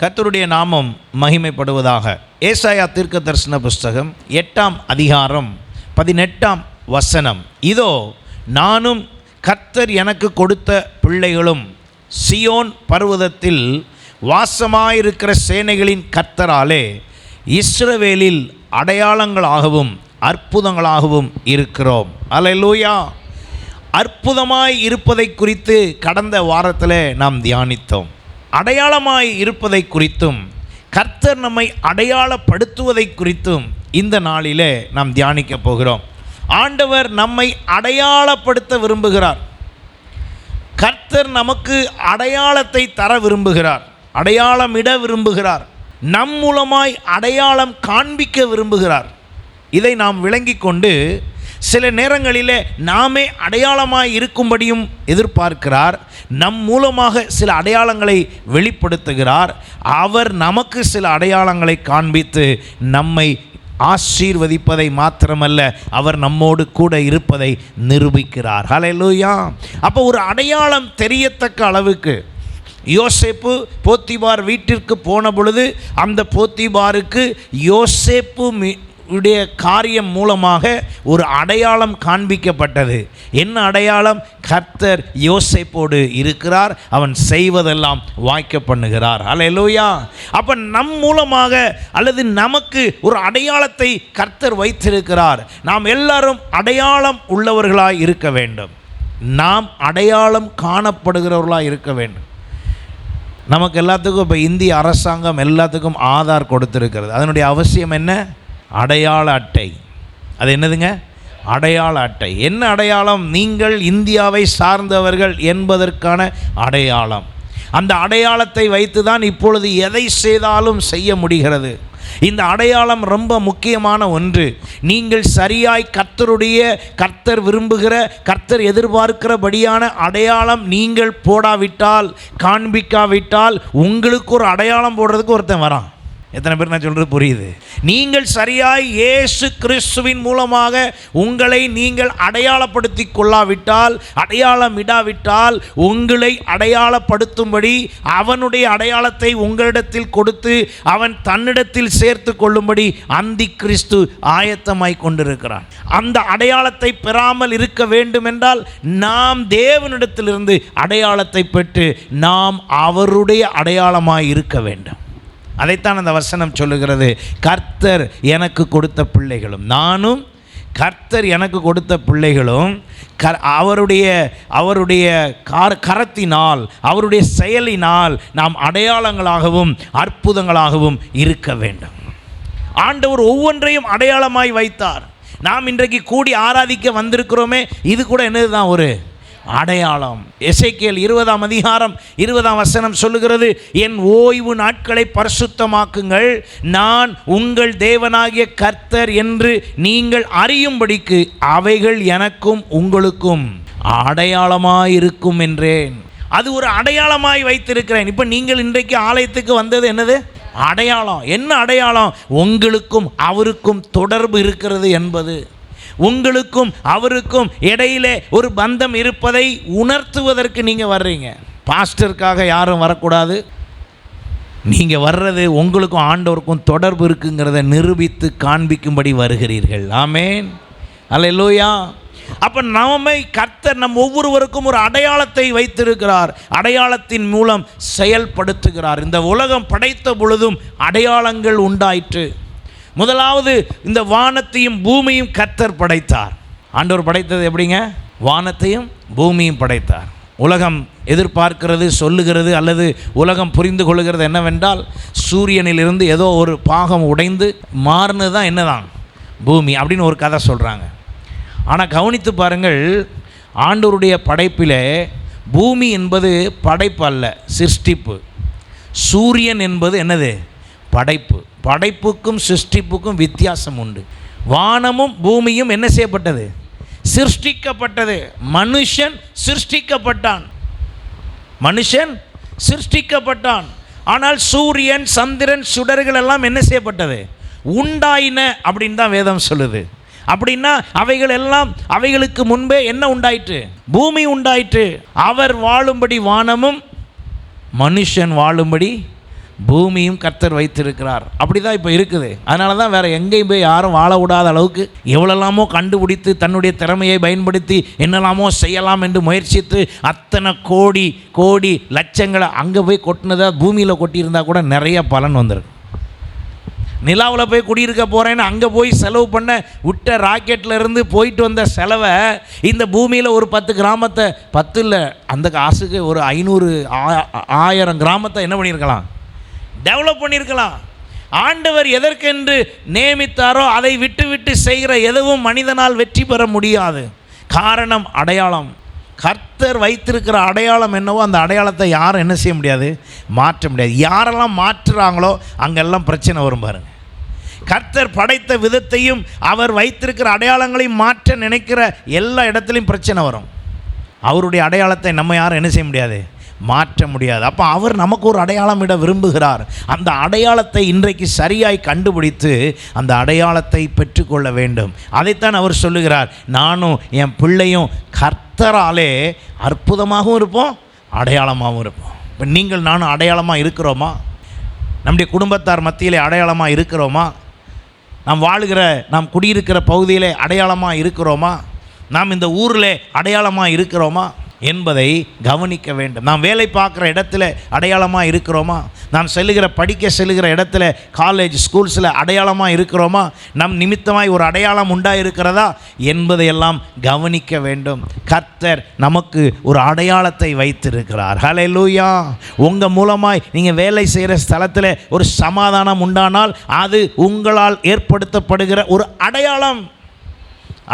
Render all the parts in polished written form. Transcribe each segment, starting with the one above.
கர்த்தருடைய நாமம் மகிமைப்படுவதாக. ஏசாயா தீர்க்கதரிசன புஸ்தகம் 8ஆம் அதிகாரம் 18ஆம் வசனம். இதோ நானும் கர்த்தர் எனக்கு கொடுத்த பிள்ளைகளும் சியோன் பர்வதத்தில் வாசமாயிருக்கிற சேனைகளின் கர்த்தராலே இஸ்ரவேலில் அடையாளங்களாகவும் அற்புதங்களாகவும் இருக்கிறோம். அல்லேலூயா. அற்புதமாய் இருப்பதை குறித்து கடந்த வாரத்தில் நாம் தியானித்தோம். அடையாளமாய் இருப்பதை குறித்தும் கர்த்தர் நம்மை அடையாளப்படுத்துவதை குறித்தும் இந்த நாளிலே நாம் தியானிக்க போகிறோம். ஆண்டவர் நம்மை அடையாளப்படுத்த விரும்புகிறார். கர்த்தர் நமக்கு அடையாளத்தை தர விரும்புகிறார், அடையாளமிட விரும்புகிறார், நம் மூலமாய் அடையாளம் காண்பிக்க விரும்புகிறார். இதை நாம் விளங்கி கொண்டு சில நேரங்களிலே நாமே அடையாளமாய் இருக்கும்படியும் எதிர்பார்க்கிறார். நம் மூலமாக சில அடையாளங்களை வெளிப்படுத்துகிறார். அவர் நமக்கு சில அடையாளங்களை காண்பித்து நம்மை ஆசீர்வதிப்பதை மாத்திரமல்ல, அவர் நம்மோடு கூட இருப்பதை நிரூபிக்கிறார். ஹல்லேலூயா. அப்போ ஒரு அடையாளம் தெரியத்தக்க அளவுக்கு யோசேப்பு போத்திபார் வீட்டிற்கு போன பொழுது அந்த போத்திபாருக்கு யோசேப்பு உடைய காரியம் மூலமாக ஒரு அடையாளம் காண்பிக்கப்பட்டது. என்ன அடையாளம்? கர்த்தர் யோசேப்போடு இருக்கிறார், அவன் செய்வதெல்லாம் வாய்க்க பண்ணுகிறார். அல்லேலூயா. அப்போ நம் மூலமாக அல்லது நமக்கு ஒரு அடையாளத்தை கர்த்தர் வைத்திருக்கிறார். நாம் எல்லாரும் அடையாளம் உள்ளவர்களாய் இருக்க வேண்டும். நாம் அடையாளம் காணப்படுகிறவர்களாக இருக்க வேண்டும். நமக்கு எல்லாத்துக்கும் இப்போ இந்திய அரசாங்கம் எல்லாத்துக்கும் ஆதார் கொடுத்துருக்கிறது. அதனுடைய அவசியம் என்ன? அடையாள அட்டை. அது என்னதுங்க? அடையாள அட்டை. என்ன அடையாளம்? நீங்கள் இந்தியாவை சார்ந்தவர்கள் என்பதற்கான அடையாளம். அந்த அடையாளத்தை வைத்து தான் இப்பொழுது எதை செய்தாலும் செய்ய முடிகிறது. இந்த அடையாளம் ரொம்ப முக்கியமான ஒன்று. நீங்கள் சரியாய் கர்த்தர் விரும்புகிற, கர்த்தர் எதிர்பார்க்கிறபடியான அடையாளம் நீங்கள் போடாவிட்டால், காண்பிக்காவிட்டால், உங்களுக்கு ஒரு அடையாளம் போடுறதுக்கு ஒருத்தன் வரான். எத்தனை பேர் நான் சொல்கிறது புரியுது? நீங்கள் சரியாய் இயேசு கிறிஸ்துவின் மூலமாக உங்களை நீங்கள் அடையாளப்படுத்தி கொள்ளாவிட்டால், அடையாளமிடாவிட்டால், உங்களை அடையாளப்படுத்தும்படி அவனுடைய அடையாளத்தை உங்களிடத்தில் கொடுத்து அவன் தன்னிடத்தில் சேர்த்து கொள்ளும்படி அந்தி கிறிஸ்து ஆயத்தமாய் கொண்டிருக்கிறான். அந்த அடையாளத்தை பெறாமல் இருக்க வேண்டும் என்றால் நாம் தேவனிடத்திலிருந்து அடையாளத்தை பெற்று நாம் அவருடைய அடையாளமாய் இருக்க வேண்டும். அதைத்தான் அந்த வசனம் சொல்லுகிறது. கர்த்தர் எனக்கு கொடுத்த பிள்ளைகளும், நானும் கர்த்தர் எனக்கு கொடுத்த பிள்ளைகளும் அவருடைய கரத்தினால், அவருடைய செயலினால் நாம் அடையாளங்களாகவும் அற்புதங்களாகவும் இருக்க வேண்டும். ஆண்டவர் ஒவ்வொன்றையும் அடையாளமாய் வைத்தார். நாம் இன்றைக்கு கூடி ஆராதிக்க வந்திருக்கிறோமே, இது கூட என்னதுதான்? ஒரு அடையாளம். எசேக்கியேல் 20ஆம் அதிகாரம் 20ஆம் வசனம் சொல்லுகிறது, என் ஓய்வு நாட்களை பரிசுத்தமாக்குங்கள், நான் உங்கள் தேவனாகிய கர்த்தர் என்று நீங்கள் அறியும்படிக்கு அவைகள் எனக்கும் உங்களுக்கும் அடையாளமாயிருக்கும் என்றேன். அது ஒரு அடையாளமாய் வைத்திருக்கிறேன். இப்போ நீங்கள் இன்றைக்கு ஆலயத்துக்கு வந்தது என்னது? அடையாளம். என்ன அடையாளம்? உங்களுக்கும் அவருக்கும் தொடர்பு இருக்கிறது என்பது, உங்களுக்கும் அவருக்கும் இடையிலே ஒரு பந்தம் இருப்பதை உணர்த்துவதற்கு நீங்கள் வர்றீங்க. பாஸ்டருக்காக யாரும் வரக்கூடாது. நீங்கள் வர்றது உங்களுக்கும் ஆண்டவருக்கும் தொடர்பு இருக்குங்கிறத நிரூபித்து காண்பிக்கும்படி வருகிறீர்கள். ஆமேன். அல்லேலூயா. அப்போ நம்மை கர்த்தர் நம் ஒவ்வொருவருக்கும் ஒரு அடையாளத்தை வைத்திருக்கிறார். அடையாளத்தின் மூலம் செயல்படுத்துகிறார். இந்த உலகம் படைத்த பொழுதும் அடையாளங்கள் உண்டாயிற்று. முதலாவது இந்த வானத்தையும் பூமியும் கர்த்தர் படைத்தார். ஆண்டவர் படைத்தது எப்படிங்க? வானத்தையும் பூமியும் படைத்தார். உலகம் எதிர்பார்க்கிறது, சொல்லுகிறது, அல்லது உலகம் புரிந்து கொள்ளுகிறது என்னவென்றால், சூரியனிலிருந்து ஏதோ ஒரு பாகம் உடைந்து மாறினது தான் என்னதான் பூமி அப்படின்னு ஒரு கதை சொல்கிறாங்க. ஆனால் கவனித்து பாருங்கள், ஆண்டவருடைய படைப்பிலே பூமி என்பது படைப்பு அல்ல, சிருஷ்டிப்பு. சூரியன் என்பது என்னது? படைப்பு. படைப்புக்கும் சிருஷ்டிப்புக்கும் வித்தியாசம் உண்டு. வானமும் பூமியும் என்ன செய்யப்பட்டது? சிருஷ்டிக்கப்பட்டது. மனுஷன் சிருஷ்டிக்கப்பட்டான், மனுஷன் சிருஷ்டிக்கப்பட்டான். ஆனால் சூரியன், சந்திரன், சுடர்கள் எல்லாம் என்ன செய்யப்பட்டது? உண்டாயின அப்படின்னு தான் வேதம் சொல்லுது. அப்படின்னா அவைகள் எல்லாம், அவைகளுக்கு முன்பே என்ன உண்டாயிற்று? பூமி உண்டாயிற்று. அவர் வாழும்படி வானமும், மனுஷன் வாழும்படி பூமியும் கர்த்தர் வைத்திருக்கிறார். அப்படி தான் இப்போ இருக்குது. அதனால தான் வேறு எங்கேயும் போய் யாரும் வாழ விடாத அளவுக்கு எவ்வளோலாமோ கண்டுபிடித்து தன்னுடைய திறமையை பயன்படுத்தி என்னெல்லாமோ செய்யலாம் என்று முயற்சித்து அத்தனை கோடி கோடி லட்சங்களை அங்கே போய் கொட்டினதா பூமியில் கொட்டியிருந்தால் கூட நிறைய பலன் வந்திருக்கு. நிலாவில் போய் குடியிருக்க போகிறேன்னு அங்கே போய் செலவு பண்ண விட்ட ராக்கெட்டில் இருந்து போயிட்டு வந்த செலவை இந்த பூமியில் ஒரு 10 கிராமத்தை, 10 இல்லை, அந்த காசுக்கு ஒரு 500 1000 கிராமத்தை என்ன பண்ணியிருக்கலாம், டெவலப் பண்ணியிருக்கலாம். ஆண்டவர் எதற்கென்று நியமித்தாரோ அதை விட்டு விட்டு செய்கிற எதுவும் மனிதனால் வெற்றி பெற முடியாது. காரணம் அடையாளம். கர்த்தர் வைத்திருக்கிற அடையாளம் என்னவோ அந்த அடையாளத்தை யாரும் என்ன செய்ய முடியாது, மாற்ற முடியாது. யாரெல்லாம் மாற்றுறாங்களோ அங்கெல்லாம் பிரச்சனை வரும் பாருங்க. கர்த்தர் படைத்த விதத்தையும் அவர் வைத்திருக்கிற அடையாளங்களையும் மாற்ற நினைக்கிற எல்லா இடத்துலையும் பிரச்சனை வரும். அவருடைய அடையாளத்தை நம்ம யாரும் என்ன செய்ய முடியாது, மாற்ற முடியாது. அப்போ அவர் நமக்கு ஒரு அடையாளம் இட விரும்புகிறார். அந்த அடையாளத்தை இன்றைக்கு சரியாய் கண்டுபிடித்து அந்த அடையாளத்தை பெற்றுக்கொள்ள வேண்டும். அதைத்தான் அவர் சொல்லுகிறார், நானும் என் பிள்ளையும் கர்த்தராலே அற்புதமாகவும் இருப்போம், அடையாளமாகவும் இருப்போம். இப்போ நீங்கள் நானும் அடையாளமாக இருக்கிறோமா? நம்முடைய குடும்பத்தார் மத்தியிலே அடையாளமாக இருக்கிறோமா? நாம் வாழுகிற, நாம் குடியிருக்கிற பகுதியிலே அடையாளமாக இருக்கிறோமா? நாம் இந்த ஊரில் அடையாளமாக இருக்கிறோமா என்பதை கவனிக்க வேண்டும். நாம் வேலை பார்க்குற இடத்துல அடையாளமாக இருக்கிறோமா? நாம் படிக்க செல்லுகிற இடத்துல, காலேஜ் ஸ்கூல்ஸில் அடையாளமாக இருக்கிறோமா? நம் நிமித்தமாய் ஒரு அடையாளம் உண்டாயிருக்கிறதா என்பதையெல்லாம் கவனிக்க வேண்டும். கர்த்தர் நமக்கு ஒரு அடையாளத்தை வைத்திருக்கிறார். ஹல்லேலூயா. உங்கள் மூலமாய் நீங்கள் வேலை செய்கிற ஸ்தலத்தில் ஒரு சமாதானம் உண்டானால் அது உங்களால் ஏற்படுத்தப்படுகிற ஒரு அடையாளம்.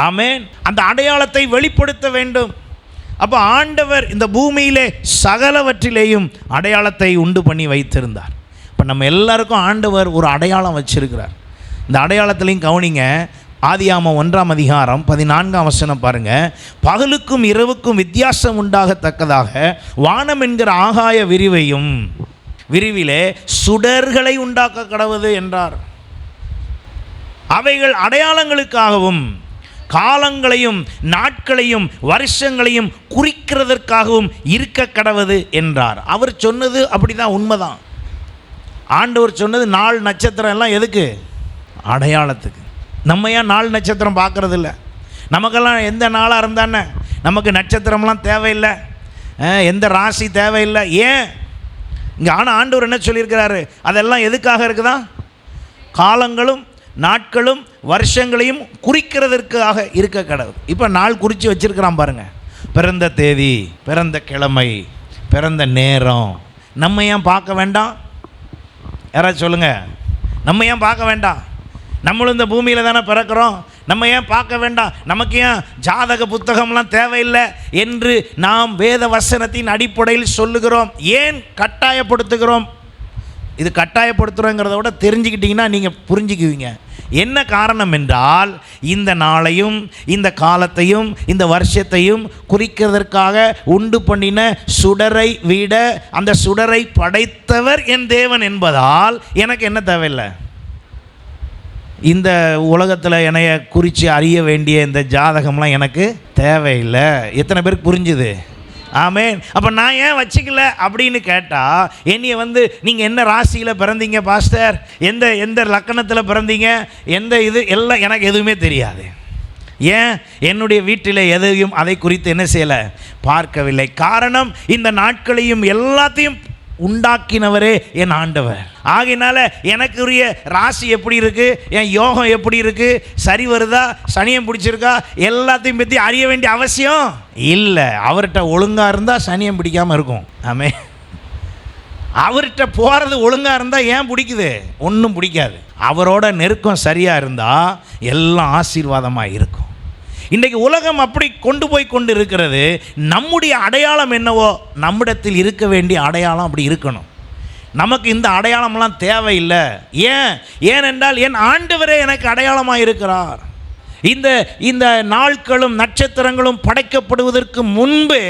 ஆமென். அந்த அடையாளத்தை வெளிப்படுத்த வேண்டும். அப்போ ஆண்டவர் இந்த பூமியிலே சகலவற்றிலேயும் அடையாளத்தை உண்டு பண்ணி வைத்திருந்தார். இப்போ நம்ம எல்லாருக்கும் ஆண்டவர் ஒரு அடையாளம் வச்சிருக்கிறார். இந்த அடையாளத்திலையும் கவனிங்க. ஆதியாகமம் 1ஆம் அதிகாரம் 14ஆம் வசனம் பாருங்கள். பகலுக்கும் இரவுக்கும் வித்தியாசம் உண்டாகத்தக்கதாக வானம் என்கிற ஆகாய விரிவிலே சுடர்களை உண்டாக்க கடவுது என்றார். அவைகள் அடையாளங்களுக்காகவும் காலங்களையும் நாட்களையும் வருஷங்களையும் குறிக்கிறதற்காகவும் இருக்க கடவுது என்றார். அவர் சொன்னது அப்படிதான், உண்மைதான். ஆண்டவர் சொன்னது நாள் நட்சத்திரம் எல்லாம் எதுக்கு? அடையாளத்துக்கு. நம்ம ஏன் நாள் நட்சத்திரம் பார்க்கறதில்ல? நமக்கெல்லாம் எந்த நாளாக இருந்தானே நமக்கு நட்சத்திரம்லாம் தேவையில்லை, எந்த ராசி தேவையில்லை. ஏன் இங்கே? ஆனால் ஆண்டவர் என்ன சொல்லியிருக்கிறாரு, அதெல்லாம் எதுக்காக இருக்குதா? காலங்களும் நாட்களும் வருஷங்களையும் குறிக்கிறதற்காக இருக்க கடவுள். இப்போ நாள் குறித்து வச்சிருக்கிறான் பாருங்கள். பிறந்த தேதி, பிறந்த கிழமை, பிறந்த நேரம். நம்ம ஏன் பார்க்க வேண்டாம்? யாராவது சொல்லுங்கள். நம்ம ஏன் பார்க்க வேண்டாம்? நம்மளும் இந்த பூமியில் தானே பிறக்கிறோம். நம்ம ஏன் பார்க்க வேண்டாம்? நமக்கு ஏன் ஜாதக புத்தகம்லாம் தேவையில்லை என்று நாம் வேத வசனத்தின் அடிப்படையில் சொல்லுகிறோம். ஏன் கட்டாயப்படுத்துகிறோம்? இது கட்டாயப்படுத்துகிறோங்கிறத விட தெரிஞ்சுக்கிட்டிங்கன்னா நீங்கள் புரிஞ்சுக்குவீங்க. என்ன காரணம் என்றால், இந்த நாளையும் இந்த காலத்தையும் இந்த வருஷத்தையும் குறிக்கிறதற்காக உண்டு பண்ணின சுடரை விட அந்த சுடரை படைத்தவர் என் தேவன் என்பதால் எனக்கு என்ன தேவையில்லை? இந்த உலகத்தில் என்னைய குறித்து அறிய வேண்டிய இந்த ஜாதகம்லாம் எனக்கு தேவையில்லை. எத்தனை பேருக்கு புரிஞ்சுது? ஆமென். அப்போ நான் ஏன் வச்சுக்கல அப்படின்னு கேட்டால், என்னைய நீங்கள் என்ன ராசியில் பிறந்தீங்க பாஸ்டர், எந்த லக்கணத்தில் பிறந்தீங்க, இது எல்லாம் எனக்கு எதுவுமே தெரியாது. ஏன்? என்னுடைய வீட்டில் எதையும் அதை குறித்து என்ன செய்யலை, பார்க்கவில்லை. காரணம், இந்த நாட்களையும் எல்லாத்தையும் உண்டாக்கினவரே என் ஆண்டவர். ஆகையினால எனக்குரிய ராசி எப்படி இருக்குது, என் யோகம் எப்படி இருக்குது, சரி வருதா, சனியம் பிடிச்சிருக்கா, எல்லாத்தையும் பற்றி அறிய வேண்டிய அவசியம் இல்லை. அவர்கிட்ட ஒழுங்காக இருந்தால் சனியம் பிடிக்காமல் இருக்கும். ஆமே. அவர்கிட்ட போகிறது ஒழுங்காக இருந்தால் ஏன் பிடிக்குது? ஒன்றும் பிடிக்காது. அவரோட நெருக்கம் சரியாக இருந்தால் எல்லாம் ஆசீர்வாதமாக இருக்கும். இன்றைக்கு உலகம் அப்படி கொண்டு இருக்கிறது. நம்முடைய அடையாளம் என்னவோ, நம்மிடத்தில் இருக்க வேண்டிய அடையாளம் அப்படி இருக்கணும். நமக்கு இந்த அடையாளம்லாம் தேவையில்லை. ஏனென்றால் என் ஆண்டவரே எனக்கு அடையாளமாக இருக்கிறார். இந்த நாட்களும் நட்சத்திரங்களும் படைக்கப்படுவதற்கு முன்பே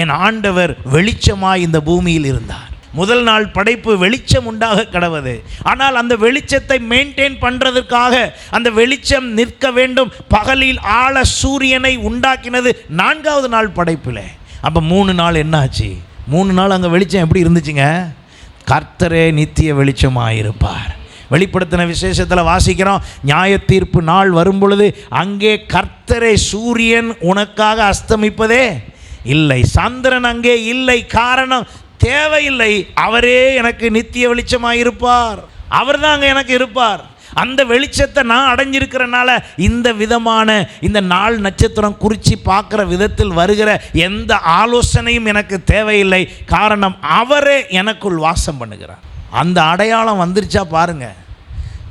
என் ஆண்டவர் வெளிச்சமாய் இந்த பூமியில் இருந்தார். முதல் நாள் படைப்பு வெளிச்சம் உண்டாக கடவுது. ஆனால் அந்த வெளிச்சத்தை மெயின்டைன் பண்ணுறதுக்காக அந்த வெளிச்சம் நிற்க வேண்டும். பகலில் ஆழ சூரியனை உண்டாக்கினது 4வது நாள் படைப்பில். அப்போ 3 நாள் என்ன ஆச்சு? 3 நாள் அங்கே வெளிச்சம் எப்படி இருந்துச்சுங்க? கர்த்தரே நித்திய வெளிச்சமாயிருப்பார். வெளிப்படுத்தின விசேஷத்தில் வாசிக்கிறோம், நியாய தீர்ப்பு நாள் வரும் பொழுது அங்கே கர்த்தரே, சூரியன் உனக்காக அஸ்தமிப்பதே இல்லை, சந்திரன் அங்கே இல்லை, காரணம் தேவையில்லை, அவரே எனக்கு நித்திய வெளிச்சமாயிருப்பார், அவர் தான் அங்கே எனக்கு இருப்பார். அந்த வெளிச்சத்தை நான் அடைஞ்சிருக்கிறனால இந்த விதமான இந்த நாள் நட்சத்திரம் குறித்து பார்க்குற விதத்தில் வருகிற எந்த ஆலோசனையும் எனக்கு தேவையில்லை, காரணம் அவரே எனக்குள் வாசம் பண்ணுகிறார். அந்த அடையாளம் வந்துருச்சா பாருங்கள்.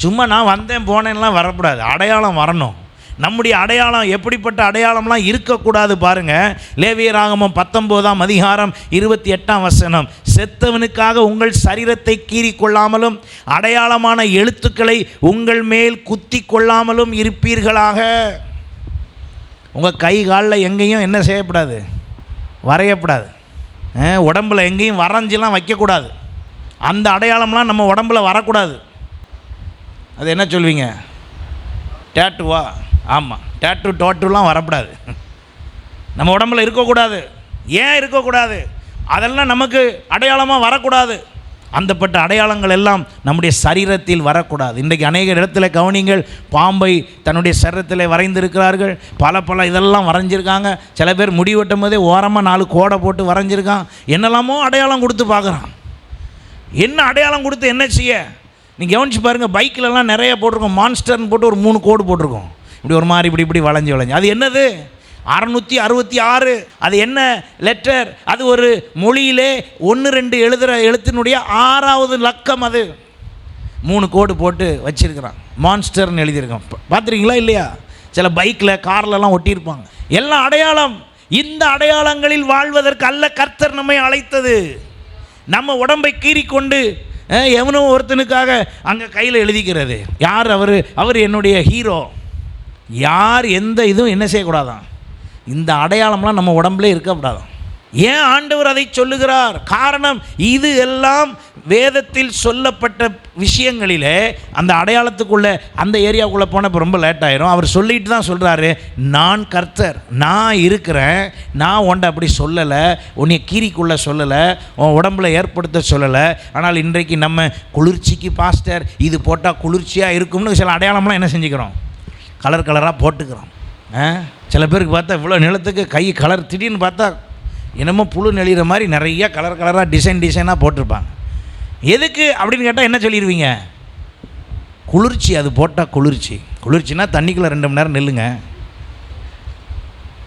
சும்மா நான் வந்தேன் போனேன்லாம் வரக்கூடாது, அடையாளம் வரணும். நம்முடைய அடையாளம் எப்படிப்பட்ட அடையாளம்லாம் இருக்கக்கூடாது பாருங்கள். லேவியராகமம் 19ஆம் அதிகாரம் 28ஆம் வசனம், செத்தவனுக்காக உங்கள் சரீரத்தை கீறி கொள்ளாமலும் அடையாளமான எழுத்துக்களை உங்கள் மேல் குத்தி கொள்ளாமலும் இருப்பீர்களாக. உங்கள் கை காலில் எங்கேயும் என்ன செய்யக்கூடாது, வரையக்கூடாது. உடம்பில் எங்கேயும் வரைஞ்சிலாம் வைக்கக்கூடாது. அந்த அடையாளம்லாம் நம்ம உடம்பில் வரக்கூடாது. அது என்ன சொல்வீங்க, டேட்டுவா? ஆமாம், டேட்டு டோட்டுலாம் வரக்கூடாது, நம்ம உடம்பில் இருக்கக்கூடாது. ஏன் இருக்கக்கூடாது? அதெல்லாம் நமக்கு அடையாளமாக வரக்கூடாது. அந்தப்பட்ட அடையாளங்கள் எல்லாம் நம்முடைய சரீரத்தில் வரக்கூடாது. இன்றைக்கு அநேக இடத்துல கவனிங்கள், பாம்பை தன்னுடைய சரீரத்தில் வரைந்திருக்கிறார்கள், பல இதெல்லாம் வரைஞ்சிருக்காங்க. சில பேர் முடி வெட்டும் போதே ஓரமாக 4 கோடை போட்டு வரைஞ்சிருக்கான். என்னெல்லாமோ அடையாளம் கொடுத்து பார்க்குறான். என்ன அடையாளம் கொடுத்து என்ன செய்ய? நீங்கள் கவனிச்சு பாருங்கள், பைக்கிலலாம் நிறைய போட்டிருக்கோம், மான்ஸ்டர்னு போட்டு ஒரு 3 கோடு போட்டிருக்கோம், இப்படி ஒரு மாதிரி இப்படி வளைஞ்சு. அது என்னது? 666. அது என்ன லெட்டர்? அது ஒரு மொழியிலே 1 2 எழுதுகிற எழுத்தினுடைய 6வது இலக்கம். அது 3 கோடு போட்டு வச்சிருக்கிறான், மான்ஸ்டர்னு எழுதியிருக்கான். பார்த்துருக்கீங்களா இல்லையா? சில பைக்கில் கார்லலாம் ஒட்டியிருப்பாங்க. எல்லாம் அடையாளம். இந்த அடையாளங்களில் வாழ்வதற்கு அல்ல கர்த்தர் நம்மை அழைத்தது. நம்ம உடம்பை கீறிக்கொண்டு எவனோ ஒருத்தனுக்காக அங்கே கையில் எழுதிக்கிறது. யார் அவர்? அவர் என்னுடைய ஹீரோ. யார் எந்த இதுவும் என்ன செய்யக்கூடாதான், இந்த அடையாளம்லாம் நம்ம உடம்புலே இருக்கக்கூடாதான். ஏன் ஆண்டவர் அதை சொல்லுகிறார்? காரணம், இது எல்லாம் வேதத்தில் சொல்லப்பட்ட விஷயங்களிலே அந்த அடையாளத்துக்குள்ளே அந்த ஏரியாவுக்குள்ளே போன இப்போ ரொம்ப லேட் ஆயிரும். அவர் சொல்லிட்டு தான் சொல்கிறாரு, நான் கர்த்தர், நான் இருக்கிறேன், நான் உன்னை அப்படி சொல்லலை, உன்னை கீரிக்குள்ளே சொல்லலை, உன் உடம்புல ஏற்படுத்த சொல்லலை. ஆனால் இன்றைக்கு நம்ம குளிர்ச்சிக்கு பாஸ்டர் இது போட்டால் குளிர்ச்சியாக இருக்கும்னு சில அடையாளம்லாம் என்ன செஞ்சுக்கிறோம், கலர் கலராக போட்டுக்கிறோம். சில பேருக்கு பார்த்தா இவ்வளோ நிலத்துக்கு கை கலர், திடீர்னு பார்த்தா என்னமோ புழு நெளிகிற மாதிரி நிறைய கலர் கலராக டிசைனாக போட்டிருப்பாங்க. எதுக்கு அப்படின்னு கேட்டால் என்ன சொல்லிடுவீங்க? குளிர்ச்சி. அது போட்டால் குளிர்ச்சி. குளிர்ச்சின்னா தண்ணிக்குள்ளே 2 மணி நேரம் நில்லுங்க.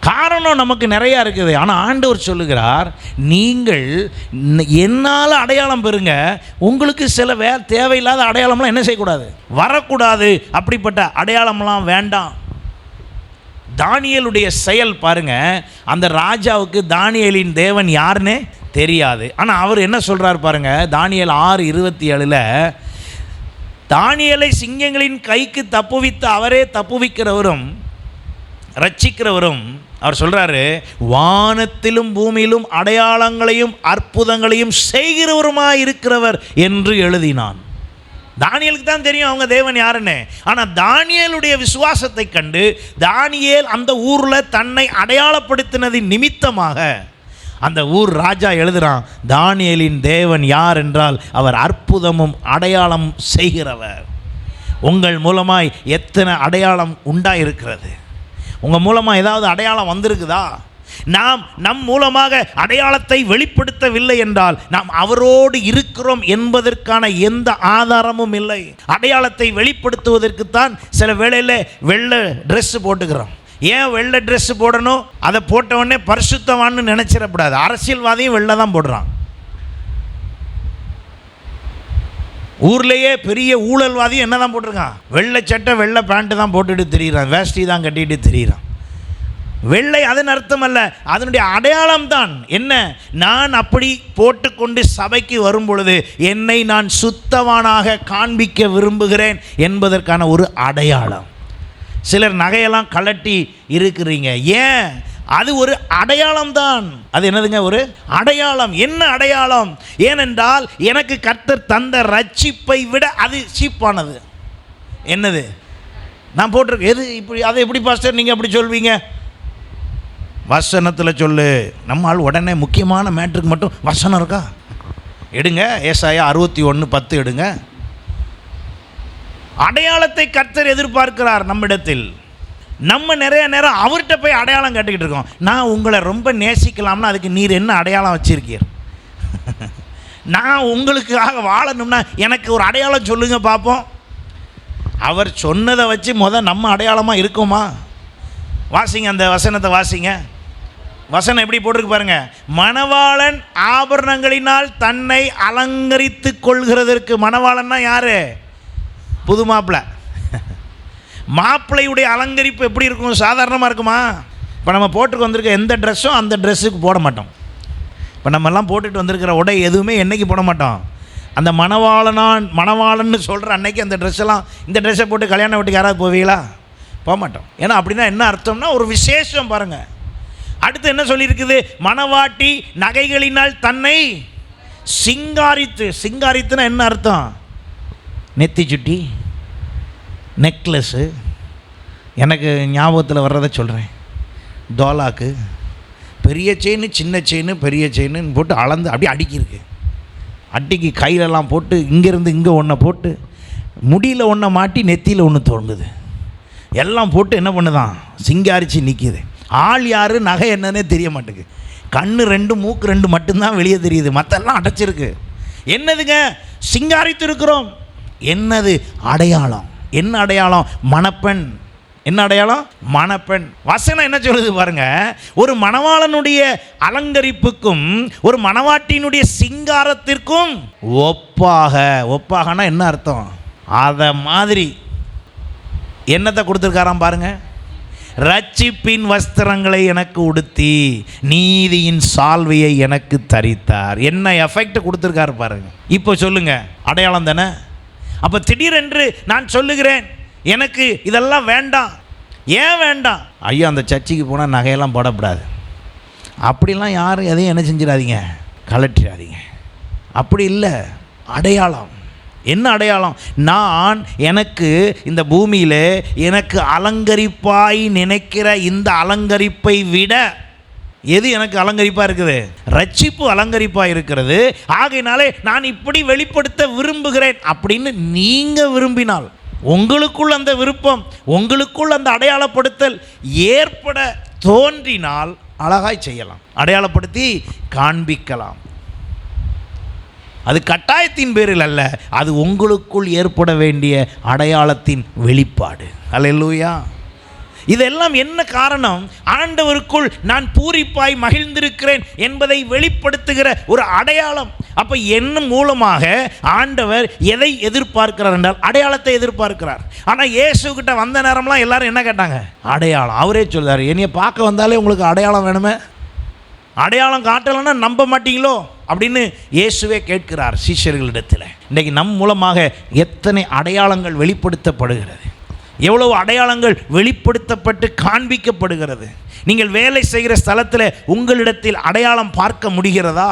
காரணம் நமக்கு நிறையா இருக்குது. ஆனால் ஆண்டவர் சொல்லுகிறார், நீங்கள் என்னால் அடையாளம் பெறுங்க, உங்களுக்கு சில தேவையில்லாத அடையாளம்லாம் என்ன செய்யக்கூடாது, வரக்கூடாது. அப்படிப்பட்ட அடையாளம்லாம் வேண்டாம். தானியேலுடைய செயல் பாருங்க, அந்த ராஜாவுக்கு தானியேலின் தேவன் யாருன்னு தெரியாது. ஆனால் அவர் என்ன சொல்கிறார் பாருங்க, தானியேல் 6:27 தானியேலை சிங்கங்களின் கைக்கு தப்புவித்த அவரே தப்புவிக்கிறவரும் ரட்சிக்கிறவரும், அவர் சொல்கிறாரு, வானத்திலும் பூமியிலும் அடையாளங்களையும் அற்புதங்களையும் செய்கிறவருமாய் இருக்கிறவர் என்று எழுதினான். தானியேலுக்கு தான் தெரியும் அவங்க தேவன் யாருன்னு. ஆனால் தானியேலுடைய விசுவாசத்தை கண்டு தானியேல் அந்த ஊரில் தன்னை அடையாளப்படுத்தினதின் நிமித்தமாக அந்த ஊர் ராஜா எழுதுகிறான், தானியேலின் தேவன் யார் என்றால் அவர் அற்புதமும் அடையாளம் செய்கிறவர். உங்கள் மூலமாய் எத்தனை அடையாளம் உண்டாயிருக்கிறது? உங்கள் மூலமாக ஏதாவது அடையாளம் வந்திருக்குதா? நாம் நம் மூலமாக அடையாளத்தை வெளிப்படுத்தவில்லை என்றால் நாம் அவரோடு இருக்கிறோம் என்பதற்கான எந்த ஆதாரமும் இல்லை. அடையாளத்தை வெளிப்படுத்துவதற்குத்தான் சில வேளையில் வெள்ளை ட்ரெஸ் போட்டுக்கிறோம். ஏன் வெள்ளை ட்ரெஸ் போடணும்? அதை போட்டவொடனே பரிசுத்தவான்னு நினச்சிடக்கூடாது. அரசியல்வாதியும் வெள்ளை தான் போடுறான். ஊர்லேயே பெரிய ஊழல்வாதியும் என்ன தான் போட்டிருக்கான்? வெள்ளை சட்டை வெள்ளை பேண்ட்டு தான் போட்டுட்டு திரியிறான், வேஷ்டி தான் கட்டிட்டு திரியிறான். வெள்ளை அதன் அர்த்தம் அல்ல, அதனுடைய அடையாளம் தான் என்ன? நான் அப்படி போட்டுக்கொண்டு சபைக்கு வரும் பொழுது என்னை நான் சுத்தவானாக காண்பிக்க விரும்புகிறேன் என்பதற்கான ஒரு அடையாளம். சிலர் நகையெல்லாம் கலட்டி இருக்கிறீங்க, ஏன்? அது ஒரு அடையாளம் தான். அது என்னதுங்க? ஒரு அடையாளம். என்ன அடையாளம்? ஏனென்றால் எனக்கு கர்த்தர் தந்த ரட்சிப்பை விட அது சீப்பானது. என்னது? நான் போட்டிருக்கேன். எது இப்படி? அதை எப்படி பாஸ்டர் நீங்கள் அப்படி சொல்வீங்க? வசனத்தில் சொல்லு. நம்ம ஆள் உடனே முக்கியமான மேட்ருக்கு மட்டும் வசனம் இருக்கா? எடுங்க, ஏசாயா 61:10 எடுங்க. அடையாளத்தை கர்த்தர் எதிர்பார்க்கிறார் நம்மிடத்தில். நம்ம நிறைய நேரம் அவர்கிட்ட போய் அடையாளம் கேட்டுக்கிட்டு இருக்கோம். நான் உங்களை ரொம்ப நேசிக்கலாம்னா அதுக்கு நீர் என்ன அடையாளம் வச்சிருக்கீர்? நான் உங்களுக்காக வாழணும்னா எனக்கு ஒரு அடையாளம் சொல்லுங்க பார்ப்போம். அவர் சொன்னதை வச்சு நம்ம அடையாளமாக இருக்குமா? வாசிங்க, அந்த வசனத்தை வாசிங்க. வசனம் எப்படி போட்டிருக்கு பாருங்க. மணவாளன் ஆபரணங்களினால் தன்னை அலங்கரித்து கொள்கிறதற்கு. மணவாளன்னா யாரு? புது மாப்பிள்ளை. மாப்பிள்ளையுடைய அலங்கரிப்பு எப்படி இருக்கும்? சாதாரணமாக இருக்குமா? இப்போ நம்ம போட்டுக்கு வந்திருக்க எந்த ட்ரெஸ்ஸும் அந்த ட்ரெஸ்ஸுக்கு போட மாட்டோம். இப்போ நம்மெல்லாம் போட்டுட்டு வந்திருக்கிற உடை எதுவுமே என்றைக்கு போட மாட்டோம். அந்த மணவாளன்னு சொல்கிற அன்னைக்கு அந்த ட்ரெஸ்ஸெல்லாம், இந்த ட்ரெஸ்ஸை போட்டு கல்யாண வீட்டுக்கு யாராவது போவீங்களா? போக மாட்டோம். ஏன்னா அப்படின்னா என்ன அர்த்தம்னா ஒரு விசேஷம் பாருங்கள். அடுத்து என்ன சொல்லியிருக்குது? மணவாட்டி நகைகளினால் தன்னை சிங்காரித்து. சிங்காரித்துனா என்ன அர்த்தம்? நெத்தி சுட்டி, நெக்லஸ்ஸு, எனக்கு ஞாபகத்தில் வர்றதை சொல்கிறேன். டோலாக்கு, பெரிய செயின், சின்ன செயின், பெரிய செயின்னு போட்டு அளந்து அப்படியே அடிக்கிருக்கு. அடிக்கி கையிலலாம் போட்டு இங்கேருந்து இங்கே ஒன்றை போட்டு முடியில் ஒன்றை மாட்டி நெத்தியில் ஒன்று தோணுது. எல்லாம் போட்டு என்ன பண்ணுதான்? சிங்காரிச்சு நிற்கிது. ஆள் யார், நகை என்னன்னே தெரிய மாட்டேங்குது. கண்ணு 2, மூக்கு 2 மட்டும்தான் வெளியே தெரியுது, மற்றெல்லாம் அடைச்சிருக்கு. என்னதுங்க? சிங்காரித்து இருக்கிறோம். என்னது? அடையாளம். என்ன அடையாளம்? மணப்பெண். என்ன அடையாளம்? மணப்பெண். வசனம் என்ன சொல்லுது பாருங்க. ஒரு மணவாளனுடைய அலங்கரிப்புக்கும் ஒரு மணவாட்டியினுடைய சிங்காரத்திற்கும் ஒப்பாக. ஒப்பாகனா என்ன அர்த்தம்? அதை மாதிரி என்னத்தை கொடுத்துருக்காராம் பாருங்க. ரட்சிப்பின் வஸ்திரங்களை எனக்கு உடுத்தி நீதியின் சால்வையை எனக்கு தரித்தார். என்ன எஃபெக்ட் கொடுத்துருக்காரு பாருங்க. இப்போ சொல்லுங்க, அடையாளம் தானே? அப்போ திடீரென்று நான் சொல்லுகிறேன் எனக்கு இதெல்லாம் வேண்டாம். ஏன் வேண்டாம்? ஐயோ, அந்த சர்ச்சுக்கு போனால் நகையெல்லாம் போடக்கூடாது. அப்படிலாம் யாரும் எதையும் என்ன செஞ்சிடாதீங்க, கலட்டிடாதீங்க. அப்படி இல்லை. அடையாளம். என்ன அடையாளம்? நான் எனக்கு இந்த பூமியில் எனக்கு அலங்கரிப்பாய் நினைக்கிற இந்த அலங்கரிப்பை விட எது எனக்கு அலங்கரிப்பாக இருக்குது? ரட்சிப்பு அலங்கரிப்பாக இருக்கிறது. ஆகையினாலே நான் இப்படி வெளிப்படுத்த விரும்புகிறேன் அப்படின்னு நீங்கள் விரும்பினால், உங்களுக்குள் அந்த விருப்பம், உங்களுக்குள் அந்த அடையாளப்படுத்தல் ஏற்பட தோன்றினால் அழகாய் செய்யலாம், அடையாளப்படுத்தி காண்பிக்கலாம். அது கட்டாயத்தின் பேரில் அல்ல, அது உங்களுக்குள் ஏற்பட வேண்டிய அடையாளத்தின் வெளிப்பாடு. அல்லேலூயா. இதெல்லாம் என்ன காரணம்? ஆண்டவருக்குள் நான் பூரிப்பாய் மகிழ்ந்திருக்கிறேன் என்பதை வெளிப்படுத்துகிற ஒரு அடையாளம். அப்போ என்ன மூலமாக ஆண்டவர் எதை எதிர்பார்க்கிறார் என்றால் அடையாளத்தை எதிர்பார்க்கிறார். ஆனால் இயேசுகிட்ட வந்த நேரம்லாம் எல்லாரும் என்ன கேட்டாங்க? அடையாளம். அவரே சொல்றாரு, என்னைய பார்க்க வந்தாலே உங்களுக்கு அடையாளம் வேணுமே, அடையாளம் காட்டலைன்னா நம்ப மாட்டீங்களோ அப்படின்னு இயேசுவே கேட்கிறார் சீஷர்களிடத்தில். இன்றைக்கு நம் மூலமாக எத்தனை அடையாளங்கள் வெளிப்படுத்தப்படுகிறது, எவ்வளவு அடையாளங்கள் வெளிப்படுத்தப்பட்டு காண்பிக்கப்படுகிறது. நீங்கள் வேலை செய்கிற ஸ்தலத்தில் உங்களிடத்தில் அடையாளம் பார்க்க முடிகிறதா?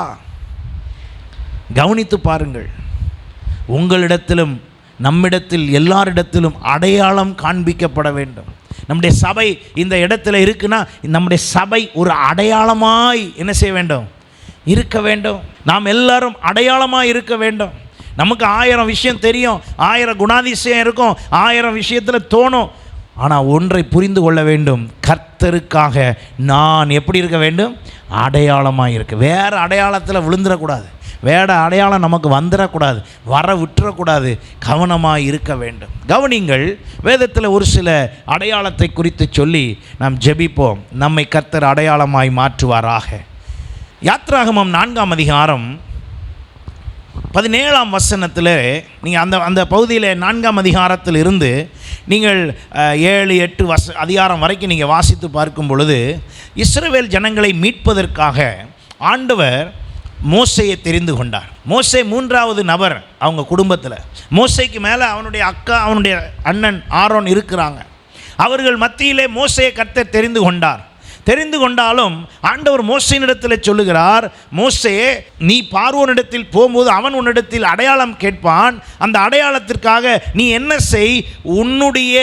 கவனித்து பாருங்கள். உங்களிடத்திலும் நம்மிடத்தில் எல்லாரிடத்திலும் அடையாளம் காண்பிக்கப்பட வேண்டும். நம்முடைய சபை இந்த இடத்துல இருக்குன்னா நம்முடைய சபை ஒரு அடையாளமாய் என்ன செய்ய வேண்டும்? இருக்க வேண்டும். நாம் எல்லாரும் அடையாளமாக இருக்க வேண்டும். நமக்கு 1000 விஷயம் தெரியும், 1000 குணாதிசயம் இருக்கும், 1000 விஷயத்தில் தோணும். ஆனால் ஒன்றை புரிந்து கொள்ள வேண்டும், கர்த்தருக்காக நான் எப்படி இருக்க வேண்டும்? அடையாளமாக இருக்க. வேறு அடையாளத்தில் விழுந்துடக்கூடாது, வேறு அடையாளம் நமக்கு வந்துடக்கூடாது, வர விட்டுறக்கூடாது, கவனமாக இருக்க வேண்டும். கவனிங்கள், வேதத்தில் ஒரு சில அடையாளத்தை குறித்து சொல்லி நாம் ஜெபிப்போம். நம்மை கர்த்தர் அடையாளமாய் மாற்றுவாராக. யாத்ராகமம் 4ஆம் அதிகாரம் 17ஆம் வசனத்தில் நீங்கள் அந்த பகுதியில் 4ஆம் அதிகாரத்தில் இருந்து நீங்கள் 7-8 அதிகாரம் வரைக்கும் நீங்கள் வாசித்து பார்க்கும் பொழுது, இஸ்ரவேல் ஜனங்களை மீட்பதற்காக ஆண்டவர் மோசையை தெரிந்து கொண்டார். மோசே 3வது நபர் அவங்க குடும்பத்தில். மோசைக்கு மேலே அவனுடைய அக்கா, அவனுடைய அண்ணன் ஆரோன் இருக்கிறாங்க. அவர்கள் மத்தியிலே மோசையை கர்த்தர் தெரிந்து கொண்டார். தெரிந்து கொண்டாலும் ஆண்டவர் மோசேயினிடத்தில் சொல்லுகிறார், மோசே, நீ பார்வோனிடத்தில் போகும்போது அவன் உன்னிடத்தில் அடையாளம் கேட்பான். அந்த அடையாளத்திற்காக நீ என்ன செய்? உன்னுடைய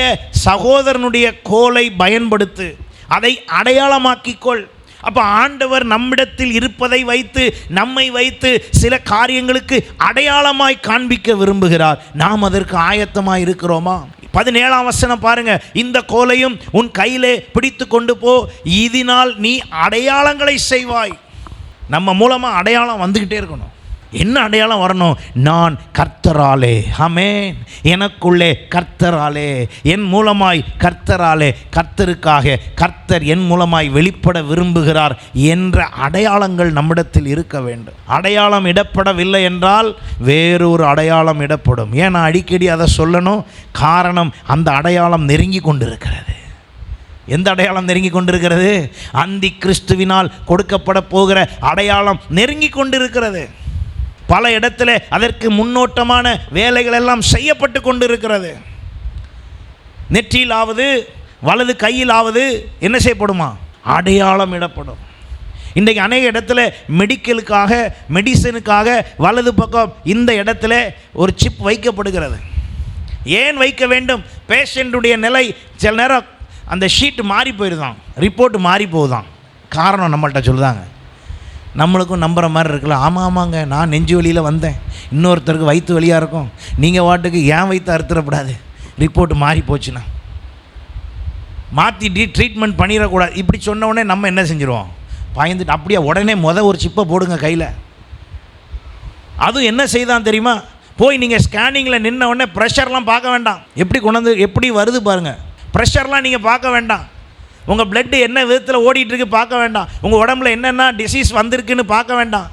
சகோதரனுடைய கோலை பயன்படுத்து, அதை அடையாளமாக்கிக்கொள். அப்போ ஆண்டவர் நம்மிடத்தில் இருப்பதை வைத்து, நம்மை வைத்து சில காரியங்களுக்கு அடையாளமாய் காண்பிக்க விரும்புகிறார். நாம் அதற்கு ஆயத்தமாய் இருக்கிறோமா? 17ஆம் வசனம் பாருங்க. இந்த கோலையும் உன் கையிலே பிடித்து கொண்டு போ, இதனால் நீ அடையாளங்களை செய்வாய். நம்ம மூலமா அடையாளம் வந்துகிட்டே இருக்கணும். என்ன அடையாளம் வரணும்? நான் கர்த்தராலே, ஆமென், எனக்குள்ளே கர்த்தராலே, என் மூலமாய் கர்த்தராலே, கர்த்தருக்காக கர்த்தர் என் மூலமாய் வெளிப்பட விரும்புகிறார் என்ற அடையாளங்கள் நம்மிடத்தில் இருக்க வேண்டும். அடையாளம் இடப்படவில்லை என்றால் வேறொரு அடையாளம் இடப்படும். ஏன் நான் அடிக்கடி அதை சொல்லணும்? காரணம், அந்த அடையாளம் நெருங்கி கொண்டிருக்கிறது. எந்த அடையாளம் நெருங்கி கொண்டிருக்கிறது? அந்தி கிறிஸ்துவினால் கொடுக்கப்பட போகிற அடையாளம் நெருங்கி கொண்டிருக்கிறது. பல இடத்துல அதற்கு முன்னோட்டமான வேலைகள் எல்லாம் செய்யப்பட்டு கொண்டிருக்கிறது. நெற்றியிலாவது வலது கையிலாவது என்ன செய்யப்படுமா? அடையாளம் இடப்படும். இன்றைக்கு அநேக இடத்துல மெடிக்கலுக்காக, மெடிசனுக்காக வலது பக்கம் இந்த இடத்துல ஒரு சிப் வைக்கப்படுகிறது. ஏன் வைக்க வேண்டும்? பேஷண்ட்டுடைய நிலை சில நேரம் அந்த ஷீட் மாறி போயிருதான், ரிப்போர்ட் மாறி போகுதான். காரணம் நம்மள்கிட்ட சொல்லுதாங்க. நம்மளுக்கும் நம்புகிற மாதிரி இருக்குல்ல. ஆமாங்க, நான் நெஞ்சு வலியில் வந்தேன், இன்னொருத்தருக்கு வயிற்று வலியாக இருக்கும், நீங்கள் வாட்டுக்கு ஏன் வயிற்று அறுத்துடக்கூடாது, ரிப்போர்ட் மாறி போச்சுன்னா மாற்றி ட்ரீட்மெண்ட் பண்ணிடக்கூடாது. இப்படி சொன்ன உடனே நம்ம என்ன செஞ்சுருவோம்? பயந்துட்டு அப்படியே உடனே ஒரு சிப்பை போடுங்க கையில். அதுவும் என்ன செய்தான் தெரியுமா? போய் நீங்கள் ஸ்கேனிங்கில் நின்ன உடனே ப்ரெஷர்லாம் பார்க்க வேண்டாம். எப்படி கொண்டாந்து எப்படி வருது பாருங்கள். ப்ரெஷர்லாம் நீங்கள் பார்க்க வேண்டாம். உங்கள் பிளட்டு என்ன விதத்தில் ஓடிட்டுருக்கு பார்க்க வேண்டாம். உங்கள் உடம்புல என்னென்ன டிசீஸ் வந்திருக்குன்னு பார்க்க வேண்டாம்.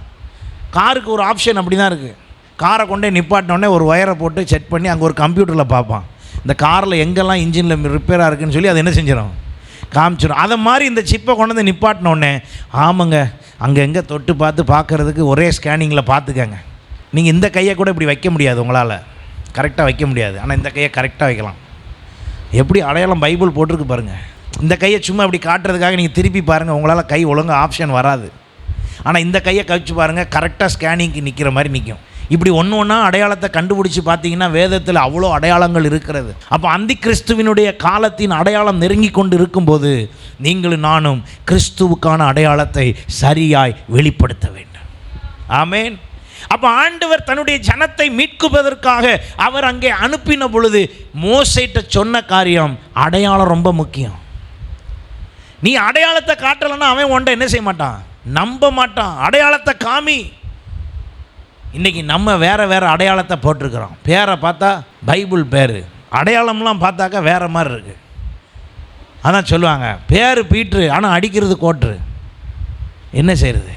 காருக்கு ஒரு ஆப்ஷன் அப்படி தான் இருக்குது. காரை கொண்டே நிப்பாட்டினோடனே ஒரு ஒயரை போட்டு செக் பண்ணி அங்கே ஒரு கம்ப்யூட்டரில் பார்ப்பான். இந்த காரில் எங்கெல்லாம் இன்ஜினில் ரிப்பேராக இருக்குதுன்னு சொல்லி அது என்ன செஞ்சிடும்? காமிச்சிடும். அதை மாதிரி இந்த சிப்பை கொண்டு வந்து நிப்பாட்டினோடனே, ஆமாங்க, அங்கே எங்கே தொட்டு பார்க்குறதுக்கு ஒரே ஸ்கேனிங்கில் பார்த்துக்கங்க. நீங்கள் இந்த கையை கூட இப்படி வைக்க முடியாது, உங்களால் கரெக்டாக வைக்க முடியாது. ஆனால் இந்த கையை கரெக்டாக வைக்கலாம். எப்படி அடையாளம் பைபிள் போட்டிருக்கு பாருங்கள். இந்த கையை சும்மா இப்படி காட்டுறதுக்காக நீங்கள் திருப்பி பாருங்கள், உங்களால் கை ஒழுங்காக ஆப்ஷன் வராது. ஆனால் இந்த கையை கழிச்சு பாருங்கள், கரெக்டாக ஸ்கேனிங்க்கு நிற்கிற மாதிரி நிற்கும். இப்படி ஒன்று ஒன்றா அடையாளத்தை கண்டுபிடிச்சி பார்த்தீங்கன்னா வேதத்தில் அவ்வளோ அடையாளங்கள் இருக்கிறது. அப்போ அந்தி கிறிஸ்துவினுடைய காலத்தின் அடையாளம் நெருங்கி கொண்டு இருக்கும்போது நீங்களும் நானும் கிறிஸ்துவுக்கான அடையாளத்தை சரியாய் வெளிப்படுத்த வேண்டும். ஆமென். அப்போ ஆண்டவர் தன்னுடைய ஜனத்தை மீட்குவதற்காக அவர் அங்கே அனுப்பின பொழுது மோசேட்ட சொன்ன காரியம், அடையாளம் ரொம்ப முக்கியம். நீ அடையாளத்தை காட்டலைன்னா அவன் உன்ட்ட என்ன செய்ய மாட்டான்? நம்ப மாட்டான். அடையாளத்தை காமி. இன்றைக்கி நம்ம வேறு அடையாளத்தை போட்டிருக்கிறோம். பேரை பார்த்தா பைபிள் பேர், அடையாளம்லாம் பார்த்தாக்கா வேறு மாதிரி இருக்குது. அதான் சொல்லுவாங்க, பேர் பீட்ரு ஆனால் அடிக்கிறது கோட்ரு. என்ன செய்கிறது?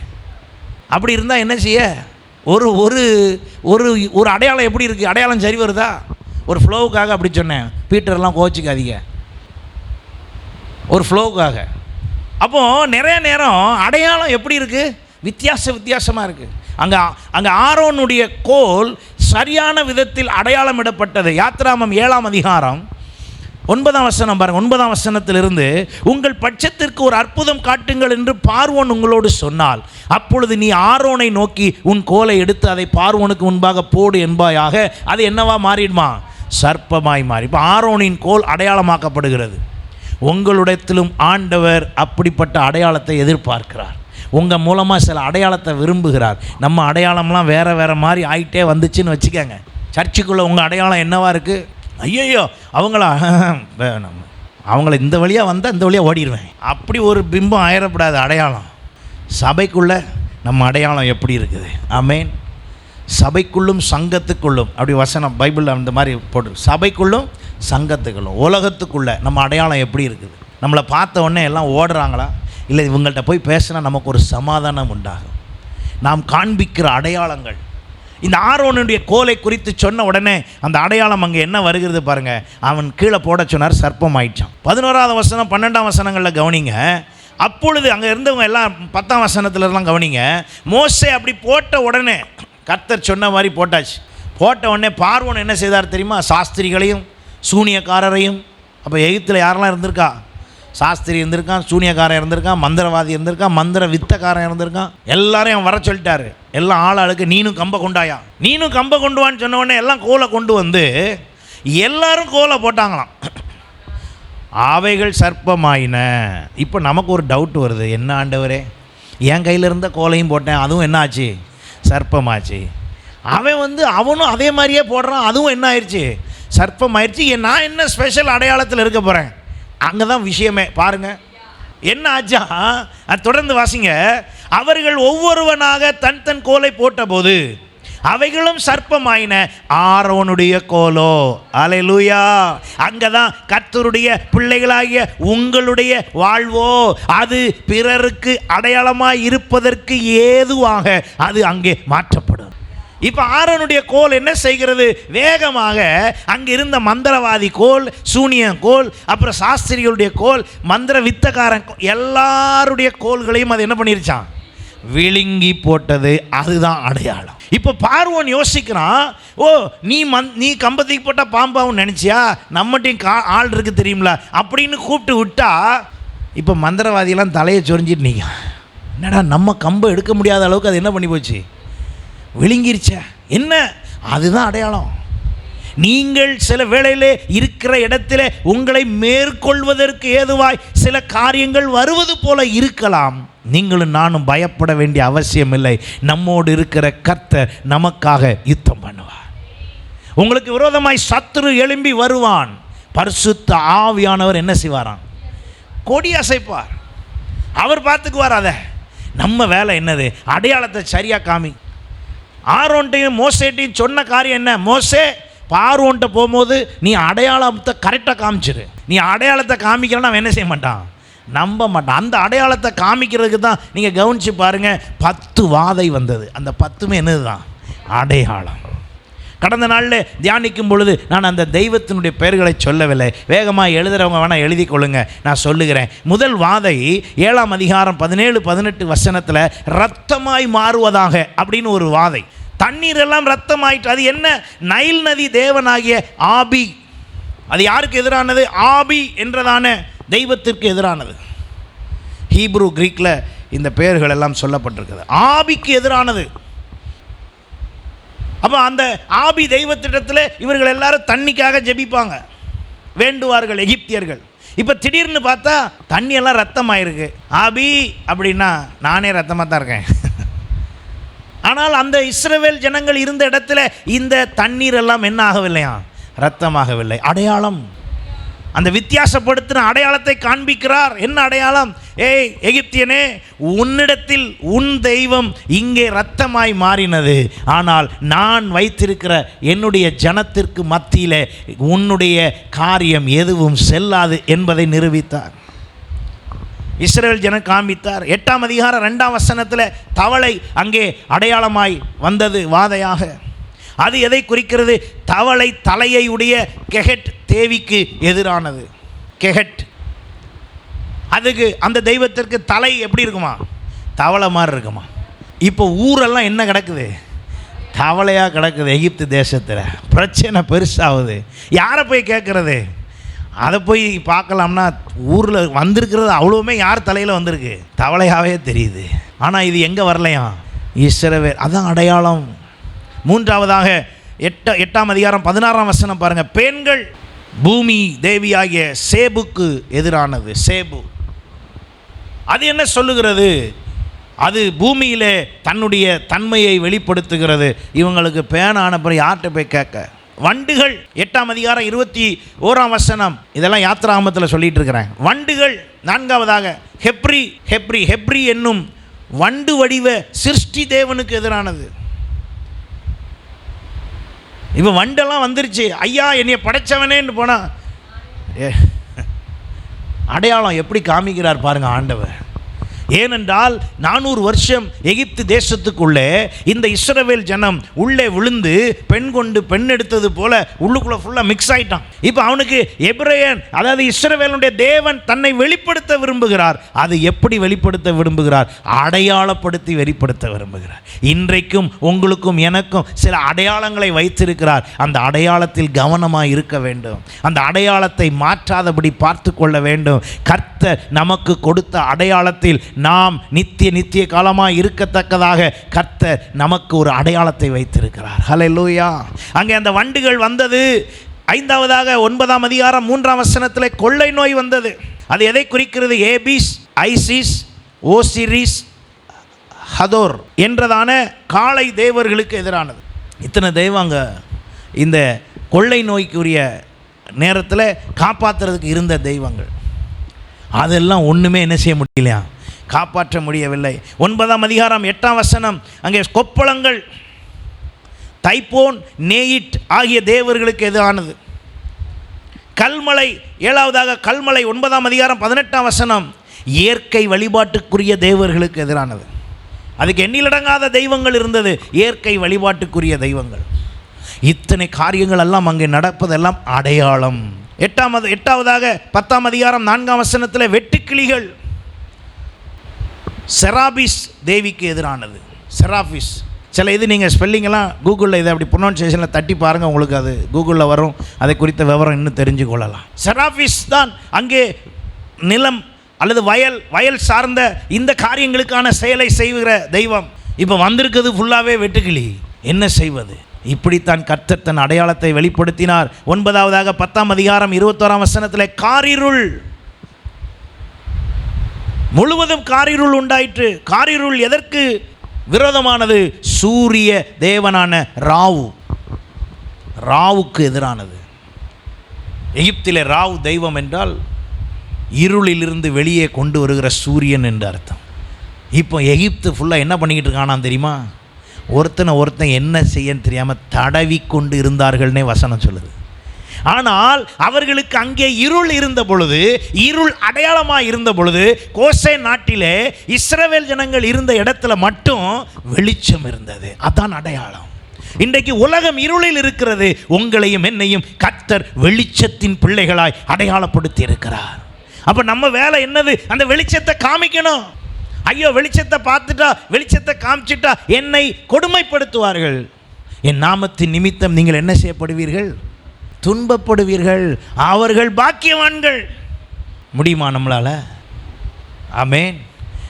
அப்படி இருந்தால் என்ன செய்ய? ஒரு ஒரு ஒரு ஒரு அடையாளம் எப்படி இருக்குது? அடையாளம் சரி வருதா? ஒரு ஃப்ளோவுக்காக அப்படி சொன்னேன், பீட்டர்லாம் கோச்சிக்காதீங்க, ஒரு ஃப்ளோவுக்காக. அப்போது நிறைய நேரம் அடையாளம் எப்படி இருக்குது? வித்தியாசமாக இருக்குது. அங்கே ஆரோனுடைய கோல் சரியான விதத்தில் அடையாளம் இடப்பட்டது. யாத்ராமம் 7ஆம் அதிகாரம் 9ஆம் வசனம் பாருங்கள். 9ஆம் வசனத்திலிருந்து, உங்கள் பட்சத்திற்கு ஒரு அற்புதம் காட்டுங்கள் என்று பார்வோன் உங்களோடு சொன்னால், அப்பொழுது நீ ஆரோனை நோக்கி உன் கோலை எடுத்து அதை பார்வோனுக்கு முன்பாக போடு என்பாயாக. அது என்னவா மாறிடுமா? சர்ப்பமாய் மாறி. இப்போ ஆரோனின் கோல் அடையாளமாக்கப்படுகிறது. உங்களிடத்திலும் ஆண்டவர் அப்படிப்பட்ட அடையாளத்தை எதிர்பார்க்கிறார். உங்கள் மூலமாக சில அடையாளத்தை விரும்புகிறார். நம்ம அடையாளம்லாம் வேறு மாதிரி ஆகிட்டே வந்துச்சுன்னு வச்சுக்கோங்க. சர்ச்சுக்குள்ளே உங்கள் அடையாளம் என்னவா இருக்குது? ஐயோ அவங்கள இந்த வழியாக வந்தால் இந்த வழியாக ஓடிடுவேன், அப்படி ஒரு பிம்பம் ஆயிடப்படாது. அடையாளம் சபைக்குள்ளே நம்ம அடையாளம் எப்படி இருக்குது? ஆமென். சபைக்குள்ளும் சங்கத்துக்குள்ளும், அப்படி வசனம் பைபிளில் அந்த மாதிரி போட்டு, சபைக்குள்ளும் சங்கத்துக்குள்ளும் உலகத்துக்குள்ளே நம்ம அடையாளம் எப்படி இருக்குது? நம்மளை பார்த்த உடனே எல்லாம் ஓடுறாங்களா? இல்லை இவங்கள்ட்ட போய் பேசினா நமக்கு ஒரு சமாதானம் உண்டாகும். நாம் காண்பிக்கிற அடையாளங்கள். இந்த ஆரோனுடைய கோலை குறித்து சொன்ன உடனே அந்த அடையாளம் அங்கே என்ன வருகிறது பாருங்கள். அவன் கீழே போட சொன்னார், சர்ப்பம் ஆயிடுச்சான். 11ஆவது வசனம் 12ஆம் வசனங்களில் கவனிங்க. அப்பொழுது அங்கே இருந்தவங்க எல்லாம் 10ஆம் வசனத்துலலாம் கவனிங்க. மோசே அப்படி போட்ட உடனே கர்த்தர் சொன்ன மாதிரி போட்டாச்சு. போட்ட உடனே பார்வோன் என்ன செய்தார் தெரியுமா? சாஸ்திரிகளையும் சூனியக்காரரையும். அப்போ எகிப்தில் யாரெல்லாம் இருந்திருக்கா? சாஸ்திரி இருந்திருக்கான், சூனியக்காரன் இருந்திருக்கான், மந்திரவாதி இருந்திருக்கான், மந்திர வித்தக்காரன் இருந்திருக்கான். எல்லாரையும் அவன் வர சொல்லிட்டாரு. எல்லாம் ஆளாளுக்கு நீனும் கம்பை கொண்டாயா, நீனும் கம்பை கொண்டு வான்னு சொன்ன உடனே எல்லாம் கோலை கொண்டு வந்து எல்லாரும் கோலை போட்டாங்களாம். அவைகள் சர்ப்பமாயின. இப்போ நமக்கு ஒரு டவுட் வருது, என்ன ஆண்டவரே, என் கையில் இருந்த கோலையும் போட்டேன், அதுவும் என்ன ஆச்சு? சர்ப்பமாச்சு. அவனும் அதே மாதிரியே போடுறான், அதுவும் என்ன ஆயிடுச்சு? சர்ப்பம் ஆயிடுச்சு. நான் என்ன ஸ்பெஷல் அடையாளத்தில் இருக்க போகிறேன்? அங்கே தான் விஷயமே. பாருங்கள் என்ன ஆச்சா. தொடர்ந்து வாசிங்க. அவர்கள் ஒவ்வொருவனாக தன் தன் கோலை போட்டபோது அவைகளும் சர்ப்பமாயின, ஆரோனுடைய கோலோ. அல்லேலூயா. அங்கதான் கர்த்தருடைய பிள்ளைகளாகிய உங்களுடைய வாழ்வோ அது பிறருக்கு அடையாளமாய் இருப்பதற்கு ஏதுவாக அது அங்கே மாற்றப்படும். இப்போ ஆரோனுடைய கோல் என்ன செய்கிறது? வேகமாக அங்கே இருந்த மந்திரவாதி கோல், சூனியன் கோல், அப்புறம் சாஸ்திரிகளுடைய கோல், மந்திர வித்தக்காரன் எல்லாருடைய கோல்களையும் அது என்ன பண்ணிருச்சான்? விழுங்கி போட்டது. அதுதான் அடையாளம். இப்போ பார்வோன் யோசிக்கிறான், ஓ நீ கம்பத்துக்கு போட்டால் பாம்பாவும் நினச்சியா? நம்மகிட்டையும் ஆள் இருக்கு தெரியுங்களா அப்படின்னு கூப்பிட்டு விட்டா, இப்போ மந்திரவாதியெல்லாம் தலையை சொரிஞ்சிட்டு நீங்க என்னடா நம்ம கம்பை எடுக்க முடியாத அளவுக்கு அது என்ன பண்ணி போச்சு? விழுங்கிருச்சா? என்ன? அதுதான் அடையாளம். நீங்கள் சில வேளையிலே இருக்கிற இடத்துல உங்களை மேற்கொள்வதற்கு ஏதுவாய் சில காரியங்கள் வருவது போல இருக்கலாம். நீங்களும் நானும் பயப்பட வேண்டிய அவசியம் இல்லை. நம்மோடு இருக்கிற கர்த்தர் நமக்காக யுத்தம் பண்ணுவார். உங்களுக்கு விரோதமாய் சத்துரு எழும்பி வருவான். பரிசுத்த ஆவியானவர் என்ன செய்வாராம்? கொடி அசைப்பார். அவர் பார்த்துக்குவார். அதை நம்ம வேலை என்னது? அடையாளத்தை சரியாக காமி. ஆரோன்ட்டையும் மோசேட்டையும் சொன்ன காரியம் என்ன? மோசே, பார்வோன்ட்ட போகும்போது நீ அடையாளத்தை கரெக்டாக காமிச்சிரு. நீ அடையாளத்தை காமிக்கிறன்னா அவன் என்ன செய்ய மாட்டான்? நம்ப மாட்டான். அந்த அடையாளத்தை காமிக்கிறதுக்கு தான் நீங்கள் கவனித்து பாருங்கள், 10 வாதை வந்தது. அந்த 10மே என்னது தான்? அடையாளம். கடந்த நாளில் தியானிக்கும் பொழுது நான் அந்த தெய்வத்தினுடைய பெயர்களை சொல்லவில்லை. வேகமாக எழுதுகிறவங்க வேணால் எழுதி கொள்ளுங்க, நான் சொல்லுகிறேன். முதல் வாதை 7ஆம் அதிகாரம் 17-18 வசனத்தில் இரத்தமாய் மாறுவதாக அப்படின்னு ஒரு வாதை. தண்ணீர் எல்லாம் ரத்தமாயிட்டு. அது என்ன? நைல் நதி தேவனாகிய ஆபி. அது யாருக்கு எதிரானது? ஆபி என்றதான தெய்வத்திற்கு எதிரானது. ஹீப்ரு கிரீக்கில் இந்த பெயர்கள் எல்லாம் சொல்லப்பட்டிருக்குது. ஆபிக்கு எதிரானது. அப்போ அந்த ஆபி தெய்வத்திடத்தில் இவர்கள் எல்லாரும் தண்ணிக்காக ஜெபிப்பாங்க, வேண்டுவார்கள் எகிப்தியர்கள். இப்போ திடீர்னு பார்த்தா தண்ணியெல்லாம் ரத்தமாயிருக்கு. ஆபி அப்படின்னா நானே ரத்தமாக தான் இருக்கேன். ஆனால் அந்த இஸ்ரவேல் ஜனங்கள் இருந்த இடத்துல இந்த தண்ணீர் எல்லாம் என்ன ஆகவில்லையா? ரத்தமாகவில்லை. அடையாளம். அந்த வித்தியாசப்படுத்தின அடையாளத்தை காண்பிக்கிறார். என்ன அடையாளம்? ஏய் எகிப்தியனே, உன்னிடத்தில் உன் தெய்வம் இங்கே இரத்தமாய் மாறினது, ஆனால் நான் வைத்திருக்கிற என்னுடைய ஜனத்திற்கு மத்தியில் உன்னுடைய காரியம் எதுவும் செல்லாது என்பதை நிரூபித்தார். இஸ்ரவேல் ஜனம் காண்பித்தார். 8ஆம் அதிகாரம் 2ஆம் வசனத்தில் தவளை அங்கே அடையாளமாய் வந்தது வாதையாக. அது எதை குறிக்கிறது? தவளை தலையை உடைய கெஹெட் தேவிக்கு எதிரானது. கெஹெட் அதுக்கு அந்த தெய்வத்திற்கு தலை எப்படி இருக்குமா? தவளை மாதிரி இருக்குமா? இப்போ ஊரெல்லாம் என்ன கிடக்குது? தவளையாக கிடக்குது. எகிப்து தேசத்தில் பிரச்சனை பெருசாகுது. யாரை போய் கேட்குறது? அதை போய் பார்க்கலாம்னா ஊரில் வந்திருக்கிறது அவ்வளோவுமே யார் தலையில் வந்திருக்கு? தவளையாகவே தெரியுது. ஆனால் இது எங்கே வரலையாம்? இஸ்ரவேல். அதான் அடையாளம். மூன்றாவதாக 8ஆம் அதிகாரம் 16ஆம் வசனம் பாருங்கள். பெண்கள் பூமி தேவியாகிய சேபுக்கு எதிரானது. சேபு அது என்ன சொல்லுகிறது? அது பூமியிலே தன்னுடைய தன்மையை வெளிப்படுத்துகிறது. இவங்களுக்கு பேனான பிறகு யார்கிட்ட போய் கேட்க? வண்டுகள் 8ஆம் அதிகாரம் 21ஆம் வசனம். இதெல்லாம் யாத்ராகமத்தில் சொல்லிட்டு இருக்கிறேன். வண்டுகள். நான்காவதாக ஹெப்ரி. ஹெப்ரி ஹெப்ரி என்னும் வண்டு வடிவ சிருஷ்டி தேவனுக்கு எதிரானது. இப்போ வண்டெல்லாம் வந்துருச்சு. ஐயா என்னைய படைச்சவனேன்னு போனா அடையாளம் எப்படி காமிக்கிறார் பாருங்க ஆண்டவர். ஏனென்றால் 400 வருஷம் எகிப்து தேசத்துக்குள்ளே இந்த இஸ்ரவேல் ஜனம் உள்ளே விழுந்து பெண் கொண்டு பெண் எடுத்தது போல உள்ளுக்குள்ளே ஃபுல்லாக மிக்ஸ் ஆகிட்டான். இப்போ அவனுக்கு எபிரேயன், அதாவது இஸ்ரவேலுடைய தேவன் தன்னை வெளிப்படுத்த விரும்புகிறார். அது எப்படி வெளிப்படுத்த விரும்புகிறார்? அடையாளப்படுத்தி வெளிப்படுத்த விரும்புகிறார். இன்றைக்கும் உங்களுக்கும் எனக்கும் சில அடையாளங்களை வைத்திருக்கிறார். அந்த அடையாளத்தில் கவனமாக இருக்க வேண்டும். அந்த அடையாளத்தை மாற்றாதபடி பார்த்து கொள்ள வேண்டும். கர்த்தர் நமக்கு கொடுத்த அடையாளத்தில் நாம் நித்திய காலமாக இருக்கத்தக்கதாக கர்த்தர் நமக்கு ஒரு அடையாளத்தை வைத்திருக்கிறார். ஹல்லேலூயா. அங்கே அந்த வண்டுகள் வந்தது. ஐந்தாவதாக 9ஆம் அதிகாரம் 3ஆம் வசனத்தில் கொள்ளை நோய் வந்தது. அது எதை குறிக்கிறது? ஏபிஸ், ஐசிஸ், ஓசிரிஸ், ஹதோர் என்றதான காளை தேவர்களுக்கு எதிரானது. இத்தனை தெய்வங்க இந்த கொள்ளை நோய்க்குரிய நேரத்தில் காப்பாற்றுறதுக்கு இருந்த தெய்வங்கள். அதெல்லாம் ஒன்றுமே என்ன செய்ய முடியலையா? காப்பாற்ற முடியவில்லை. 9ஆம் அதிகாரம் 8ஆம் வசனம், அங்கே கொப்பளங்கள், தைப்போன், நேயிட் ஆகிய தேவர்களுக்கு எதிரானது. கல்மலை, 7ஆவதாக கல்மலை 9ஆம் அதிகாரம் 18ஆம் வசனம், இயற்கை வழிபாட்டுக்குரிய தேவர்களுக்கு எதிரானது. அதுக்கு எண்ணிலடங்காத தெய்வங்கள் இருந்தது, இயற்கை வழிபாட்டுக்குரிய தெய்வங்கள். இத்தனை காரியங்கள் எல்லாம் அங்கே நடப்பதெல்லாம் அடையாளம். 8ஆவதாக 10ஆம் அதிகாரம் 4ஆம் வசனத்தில் வெட்டுக்கிளிகள், செராபிஸ் தேவிக்கு எதிரானது. செராபிஸ், சில இது நீங்கள் ஸ்பெல்லிங்கெல்லாம் கூகுளில் இதை அப்படி ப்ரொனவுன்சியேஷனில் தட்டி பாருங்கள், உங்களுக்கு அது கூகுளில் வரும். அதை குறித்த விவரம் இன்னும் தெரிஞ்சு கொள்ளலாம். செராபிஸ் தான் அங்கே நிலம் அல்லது வயல் சார்ந்த இந்த காரியங்களுக்கான செயலை செய்கிற தெய்வம். இப்போ வந்திருக்கிறது ஃபுல்லாகவே வெட்டுக்கிளி. என்ன செய்வது? இப்படித்தான் கர்த்தர் தன் அடையாளத்தை வெளிப்படுத்தினார். 9ஆவதாக 10ஆம் அதிகாரம் 21ஆம் வசனத்தில் காரிருள், முழுவதும் காரிருள் உண்டாயிற்று. காரிருள் எதற்கு விரோதமானது? சூரிய தேவனான ராவுக்கு எதிரானது. எகிப்திலே ராவு தெய்வம் என்றால் இருளிலிருந்து வெளியே கொண்டு வருகிற சூரியன் என்று அர்த்தம். இப்போ எகிப்து ஃபுல்லாக என்ன பண்ணிக்கிட்டு இருக்கானா தெரியுமா? ஒருத்தன் என்ன செய்யன்னு தெரியாமல் தடவி கொண்டு இருந்தார்கள்னே வசனம் சொல்லுது. ஆனால் அவர்களுக்கு அங்கே இருள் இருந்த பொழுது, இருள் அடையாளமாக இருந்த பொழுது, கோசே நாட்டிலே இஸ்ரவேல் ஜனங்கள் இருந்த இடத்துல மட்டும் வெளிச்சம் இருந்தது. அதான் அடையாளம். இன்றைக்கு உலகம் இருளில் இருக்கிறது. உங்களையும் என்னையும் கர்த்தர் வெளிச்சத்தின் பிள்ளைகளாய் அடையாளப்படுத்தி இருக்கிறார். அப்போ நம்ம வேலை என்னது? அந்த வெளிச்சத்தை காமிக்கணும். ஐயோ, வெளிச்சத்தை பார்த்துட்டா, வெளிச்சத்தை காமிச்சிட்டா என்னை கொடுமைப்படுத்துவார்கள், என் நாமத்தின் நிமித்தம் நீங்கள் என்ன செய்யப்படுவீர்கள்? துன்பப்படுவீர்கள். அவர்கள் பாக்கியவான்கள். முடியுமா நம்மளால்? ஆமென்.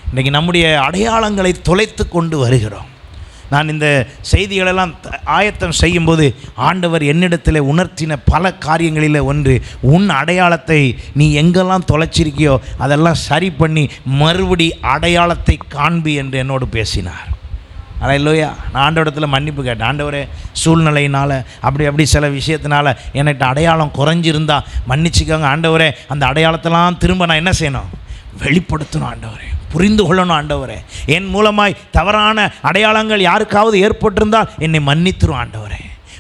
இன்றைக்கி நம்முடைய அடையாளங்களை தொலைத்து கொண்டு வருகிறோம். நான் இந்த செய்திகளெல்லாம் ஆயத்தம் செய்யும்போது ஆண்டவர் என்னிடத்தில் உணர்த்தின பல காரியங்களில் ஒன்று, உன் அடையாளத்தை நீ எங்கெல்லாம் தொலைச்சிருக்கியோ அதெல்லாம் சரி பண்ணி மறுபடி அடையாளத்தை காண்பி என்று என்னோடு பேசினார். அல்லேலூயா. நான் ஆண்டவரிடத்தில் மன்னிப்பு கேட்டேன். ஆண்டவரே, சூழ்நிலையினால் அப்படி சில விஷயத்தினால என்கிட்ட அடையாளம் குறைஞ்சிருந்தா மன்னிச்சுக்கோங்க ஆண்டவரே. அந்த அடையாளத்தெல்லாம் திரும்ப நான் என்ன செய்யணும்? வெளிப்படுத்தணும் ஆண்டவரே, புரிந்து கொள்ளணும் ஆண்டவரே. என் மூலமாய் தவறான அடையாளங்கள் யாருக்காவது ஏற்பட்டிருந்தால் என்னை மன்னித்துரும் ஆண்டவரே.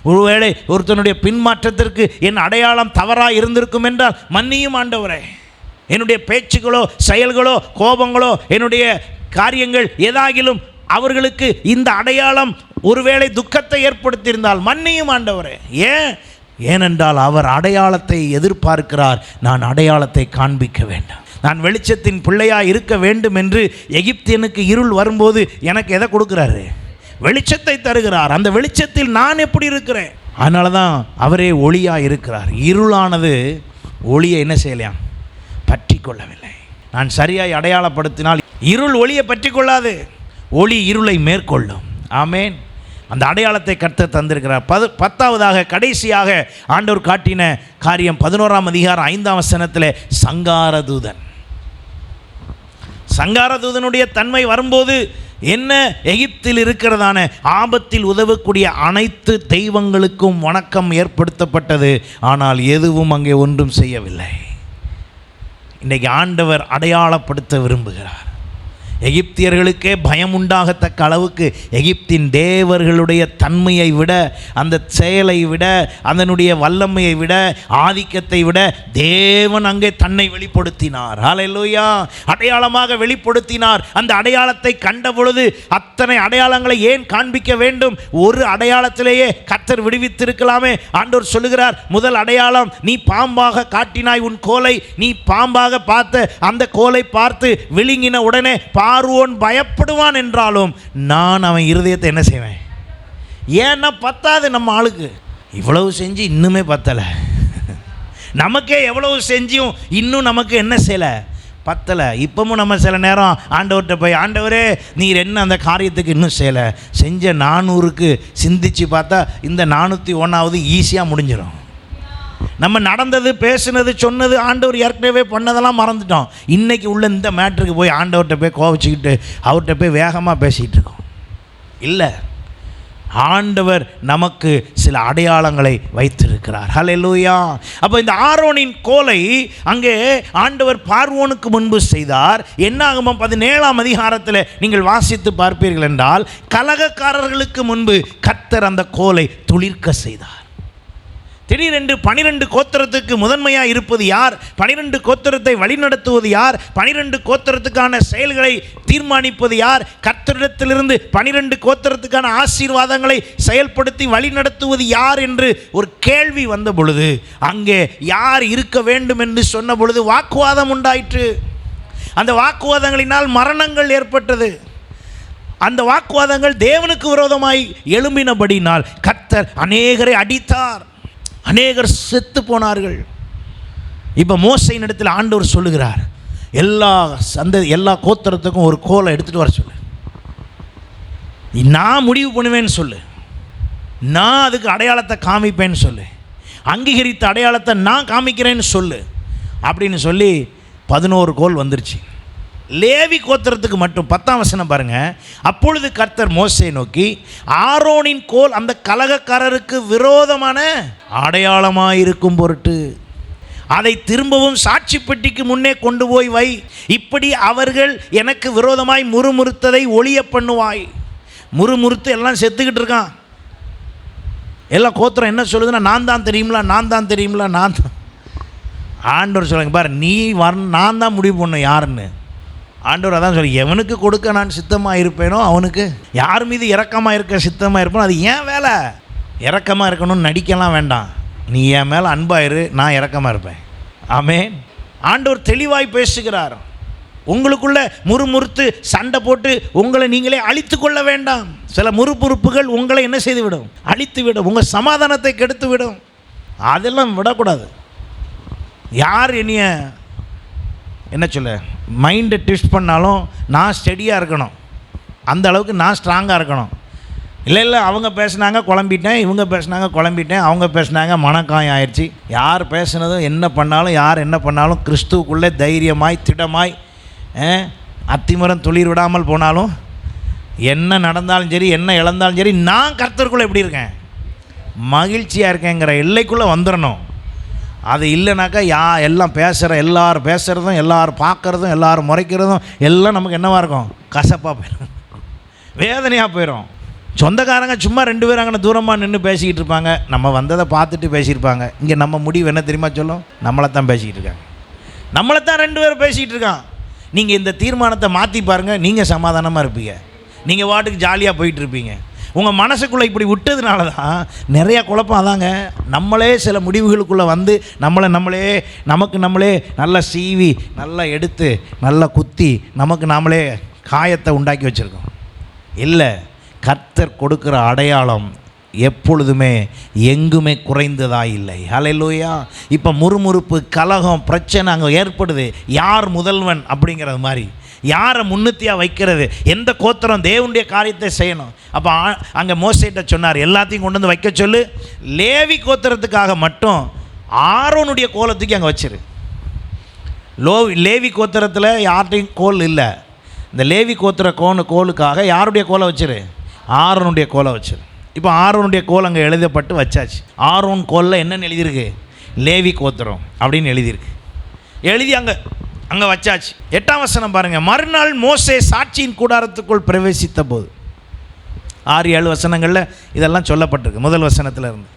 ஒருவேளை ஒருத்தனுடைய பின்மாற்றத்திற்கு என் அடையாளம் தவறாக இருந்திருக்கும் என்றால் மன்னியும் ஆண்டவரே. என்னுடைய பேச்சுகளோ செயல்களோ கோபங்களோ என்னுடைய காரியங்கள் ஏதாகிலும் அவர்களுக்கு இந்த அடையாளம் ஒருவேளை துக்கத்தை ஏற்படுத்தியிருந்தால் மன்னியும் ஆண்டவரே. ஏனென்றால் அவர் அடையாளத்தை எதிர்பார்க்கிறார். நான் அடையாளத்தை காண்பிக்க வேண்டும். நான் வெளிச்சத்தின் பிள்ளையாக இருக்க வேண்டும் என்று எகிப்தியனுக்கு இருள் வரும்போது எனக்கு எதை கொடுக்குறாரு? வெளிச்சத்தை தருகிறார். அந்த வெளிச்சத்தில் நான் எப்படி இருக்கிறேன்? அதனால தான் அவரே ஒளியாக இருக்கிறார். இருளானது ஒளியை என்ன செய்யலாம்? பற்றி கொள்ளவில்லை. நான் சரியாய் அடையாளப்படுத்தினால் இருள் ஒளியை பற்றி கொள்ளாது, ஒளி இருளை மேற்கொள்ளும். ஆமேன். அந்த அடையாளத்தை கர்த்தர் தந்திருக்கிறார். 10ஆவதாக கடைசியாக ஆண்டவர் காட்டின காரியம் 11ஆம் அதிகாரம் 5ஆம் வசனத்தில் சங்காரதூதன். சங்காரதூதனுடைய தன்மை வரும்போது என்ன? எகிப்தில் இருக்கிறதான ஆபத்தில் உதவக்கூடிய அனைத்து தெய்வங்களுக்கும் வணக்கம் ஏற்படுத்தப்பட்டது. ஆனால் எதுவும் அங்கே ஒன்றும் செய்யவில்லை. இன்றைக்கு ஆண்டவர் அடையாளப்படுத்த விரும்புகிறார். எகிப்தியர்களுக்கே பயம் உண்டாகத்தக்க அளவுக்கு எகிப்தின் தேவர்களுடைய தன்மையை விட, அந்த செயலை விட, அதனுடைய வல்லமையை விட, ஆதிக்கத்தை விட தேவன் அங்கே தன்னை வெளிப்படுத்தினார். ஹல்லேலூயா. அடையாளமாக வெளிப்படுத்தினார். அந்த அடையாளத்தை கண்ட பொழுது அத்தனை அடையாளங்களை ஏன் காண்பிக்க வேண்டும்? ஒரு அடையாளத்திலேயே கர்த்தர் விடுவித்திருக்கலாமே. ஆண்டவர் சொல்லுகிறார், முதல் அடையாளம், நீ பாம்பாக காட்டினாய் உன் கோலை. நீ பாம்பாக பார்த்த அந்த கோலை பார்த்து விழுங்கின உடனே பார்வோன் பயப்படுவான் என்றாலும் நான் அவன் இருதயத்தை என்ன செய்வேன்? ஏன்னா பத்தாது நம்ம ஆளுக்கு. இவ்வளவு செஞ்சு இன்னுமே பத்தலை. நமக்கே எவ்வளவு செஞ்சும் இன்னும் நமக்கு என்ன செய்யலை? பத்தலை. இப்பவும் நம்ம சில நேரம் ஆண்டவர்கிட்ட போய், ஆண்டவரே நீர் என்ன அந்த காரியத்துக்கு இன்னும் செய்யலை? செஞ்ச 400க்கு சிந்திச்சு பார்த்தா இந்த 401வது ஈஸியாக முடிஞ்சிடும். நம்ம நடந்தது, பேசுனது, சொன்னது, ஆண்டவர் ஏற்கனவே பண்ணதெல்லாம் மறந்துட்டோம். இன்றைக்கி உள்ள இந்த மேட்ருக்கு போய் ஆண்டவர்கிட்ட போய் கோவிச்சுக்கிட்டு அவர்கிட்ட போய் வேகமாக பேசிகிட்டு இருக்கோம். இல்லை, ஆண்டவர் நமக்கு சில அடையாளங்களை வைத்திருக்கிறார். ஹல்லேலூயா. அப்போ இந்த ஆரோனின் கோலை அங்கே ஆண்டவர் பார்வோனுக்கு முன்பு செய்தார். என்னாகுமோ 17ஆம் அதிகாரத்தில் நீங்கள் வாசித்து பார்ப்பீர்கள் என்றால், கலகக்காரர்களுக்கு முன்பு கர்த்தர் அந்த கோலை துளிர்க்க செய்தார். திடீரென்று 12 கோத்திரத்துக்கு முதன்மையாக இருப்பது யார்? 12 கோத்திரத்தை வழிநடத்துவது யார்? 12 கோத்திரத்துக்கான செயல்களை தீர்மானிப்பது யார்? கர்த்தரிடத்திலிருந்து 12 கோத்திரத்துக்கான ஆசீர்வாதங்களை செயல்படுத்தி வழிநடத்துவது யார் என்று ஒரு கேள்வி வந்த பொழுது, அங்கே யார் இருக்க வேண்டும் என்று சொன்ன பொழுது வாக்குவாதம் உண்டாயிற்று. அந்த வாக்குவாதங்களினால் மரணங்கள் ஏற்பட்டது. அந்த வாக்குவாதங்கள் தேவனுக்கு விரோதமாய் எழும்பினபடினால் கர்த்தர் அநேகரை அடித்தார். அநேகர் செத்து போனார்கள். இப்போ மோசேயின் இடத்தில் ஆண்டவர் சொல்லுகிறார், எல்லா கோத்திரத்துக்கும் ஒரு கோலை எடுத்துகிட்டு வர சொல்லு, நான் முடிவு பண்ணுவேன்னு சொல்லு, நான் அதுக்கு அடையாளத்தை காமிப்பேன்னு சொல்லு, அங்கீகரித்த அடையாளத்தை நான் காமிக்கிறேன்னு சொல்லு அப்படின்னு சொல்லி 11 கோல் வந்துருச்சு. லேவி கோத்திரத்துக்கு மட்டும் 10ஆம் வசனம் பாருங்கள். அப்பொழுது கர்த்தர் மோசேயை நோக்கி, ஆரோனின் கோல் அந்த கலகக்காரருக்கு விரோதமான அடையாளமாயிருக்கும் பொருட்டு அதை திரும்பவும் சாட்சி பெட்டிக்கு முன்னே கொண்டு போய் வை. இப்படி அவர்கள் எனக்கு விரோதமாய் முறுமுறுத்ததை ஒழிய பண்ணுவாய். முறுமுறுத்து எல்லாம் செத்துக்கிட்டு இருக்கான். எல்லா கோத்திரம் என்ன சொல்லுதுன்னா, நான் தான் தெரியுங்களா, நான் தான் தெரியுங்களா, நான் தான். ஆண்டவர் சொல்லுங்க பாரு, நீ நான் தான் முடிவு பண்ணும் யாருன்னு. ஆண்டவர் அதான் சொல்லி, எவனுக்கு கொடுக்க நான் சித்தமாக இருப்பேனோ அவனுக்கு, யார் மீது இரக்கமாக இருக்க சித்தமாக இருப்பேனோ அது ஏன் வேலை. இரக்கமாக இருக்கணும்னு நடிக்கலாம் வேண்டாம். நீ என் மேலே அன்பாயிரு, நான் இரக்கமாக இருப்பேன். ஆமென். ஆண்டவர் தெளிவாய் பேசுகிறார். உங்களுக்குள்ள முறுமுறுத்து சண்டை போட்டு உங்களை நீங்களே அழித்து கொள்ள வேண்டாம். சில முறுமுறுப்புகள் உங்களை என்ன செய்து விடும்? அழித்து விடும். உங்கள் சமாதானத்தை கெடுத்து விடும். அதெல்லாம் விடக்கூடாது. யார் என்ன சொல்ல மைண்டை ட்விஸ்ட் பண்ணாலும் நான் ஸ்டெடியாக இருக்கணும். அந்த அளவுக்கு நான் ஸ்ட்ராங்காக இருக்கணும். இல்லை அவங்க பேசுனாங்க குழம்பிட்டேன், இவங்க பேசுனாங்க குழம்பிட்டேன், அவங்க பேசுனாங்க மனக்காயம் ஆயிடுச்சு. யார் பேசுனதும் என்ன பண்ணாலும், யார் என்ன பண்ணாலும் கிறிஸ்துவுக்குள்ளே தைரியமாய் திடமாய் அத்திமரம் துளிர் விடாமல் போனாலும், என்ன நடந்தாலும் சரி, என்ன இழந்தாலும் சரி, நான் கர்த்தருக்குள்ளே எப்படி இருக்கேன்? மகிழ்ச்சியாக இருக்கேங்கிற எல்லைக்குள்ளே வந்துடணும். அது இல்லைனாக்கா எல்லாம் எல்லாரும் பேசுகிறதும், எல்லாரும் பார்க்குறதும், எல்லாரும் முறைக்கிறதும் எல்லாம் நமக்கு என்னவாக இருக்கும்? கசப்பாக போயிடும், வேதனையாக போயிடும். சொந்தக்காரங்க சும்மா 2 பேர் அங்கே தூரமாக நின்று பேசிக்கிட்டு இருப்பாங்க. நம்ம வந்ததை பார்த்துட்டு பேசியிருப்பாங்க. இங்கே நம்ம முடிவு என்ன தெரியுமா சொல்லும்? நம்மளை தான் பேசிக்கிட்டு இருக்காங்க, நம்மளை தான் 2 பேர் பேசிக்கிட்டு இருக்கான். நீங்கள் இந்த தீர்மானத்தை மாற்றி பாருங்கள், நீங்கள் சமாதானமாக இருப்பீங்க. நீங்கள் வாட்டுக்கு ஜாலியாக போயிட்டுருப்பீங்க. உங்கள் மனசுக்குள்ளே இப்படி விட்டதுனால தான் நிறையா குழப்பம். அதாங்க, நம்மளே சில முடிவுகளுக்குள்ளே வந்து நமக்கு நம்மளே நல்லா சீவி, நல்லா எடுத்து, நல்லா குத்தி, நமக்கு நாமளே காயத்தை உண்டாக்கி வச்சுருக்கோம். இல்லை, கர்த்தர் கொடுக்குற அடையாளம் எப்பொழுதுமே எங்குமே குறைந்ததாக இல்லை. ஹல்லேலூயா. இப்போ முறுமுறுப்பு, கலகம், பிரச்சனை அங்கே ஏற்படுது. யார் முதல்வன் அப்படிங்கிறது மாதிரி, யாரை முன்னித்தியாக வைக்கிறது, எந்த கோத்திரம் தேவனுடைய காரியத்தை செய்யணும். அப்போ அங்கே மோசேட்ட சொன்னார், எல்லாத்தையும் கொண்டு வந்து வைக்க சொல்லு, லேவி கோத்திரத்துக்காக மட்டும் ஆரோனுடைய கோலத்துக்கு அங்கே வச்சிரு. லேவி கோத்திரத்தில் யார்கிட்டையும் கோல் இல்லை. இந்த லேவி கோத்திர கோலுக்காக யாருடைய கோலை வச்சிரு? ஆரோனுடைய கோலை வச்சிரு. இப்போ ஆரோனுடைய கோல் அங்கே எழுதப்பட்டு வச்சாச்சு. ஆரோன் கோலில் என்னென்னு எழுதியிருக்கு? லேவி கோத்திரம் அப்படின்னு எழுதியிருக்கு. எழுதி அங்கே வச்சாச்சு. 8ஆம் வசனம் பாருங்கள். மறுநாள் மோசே சாட்சியின் கூடாரத்துக்குள் பிரவேசித்த போது, 6-7 வசனங்களில் இதெல்லாம் சொல்லப்பட்டிருக்கு. முதல் வசனத்தில் இருந்து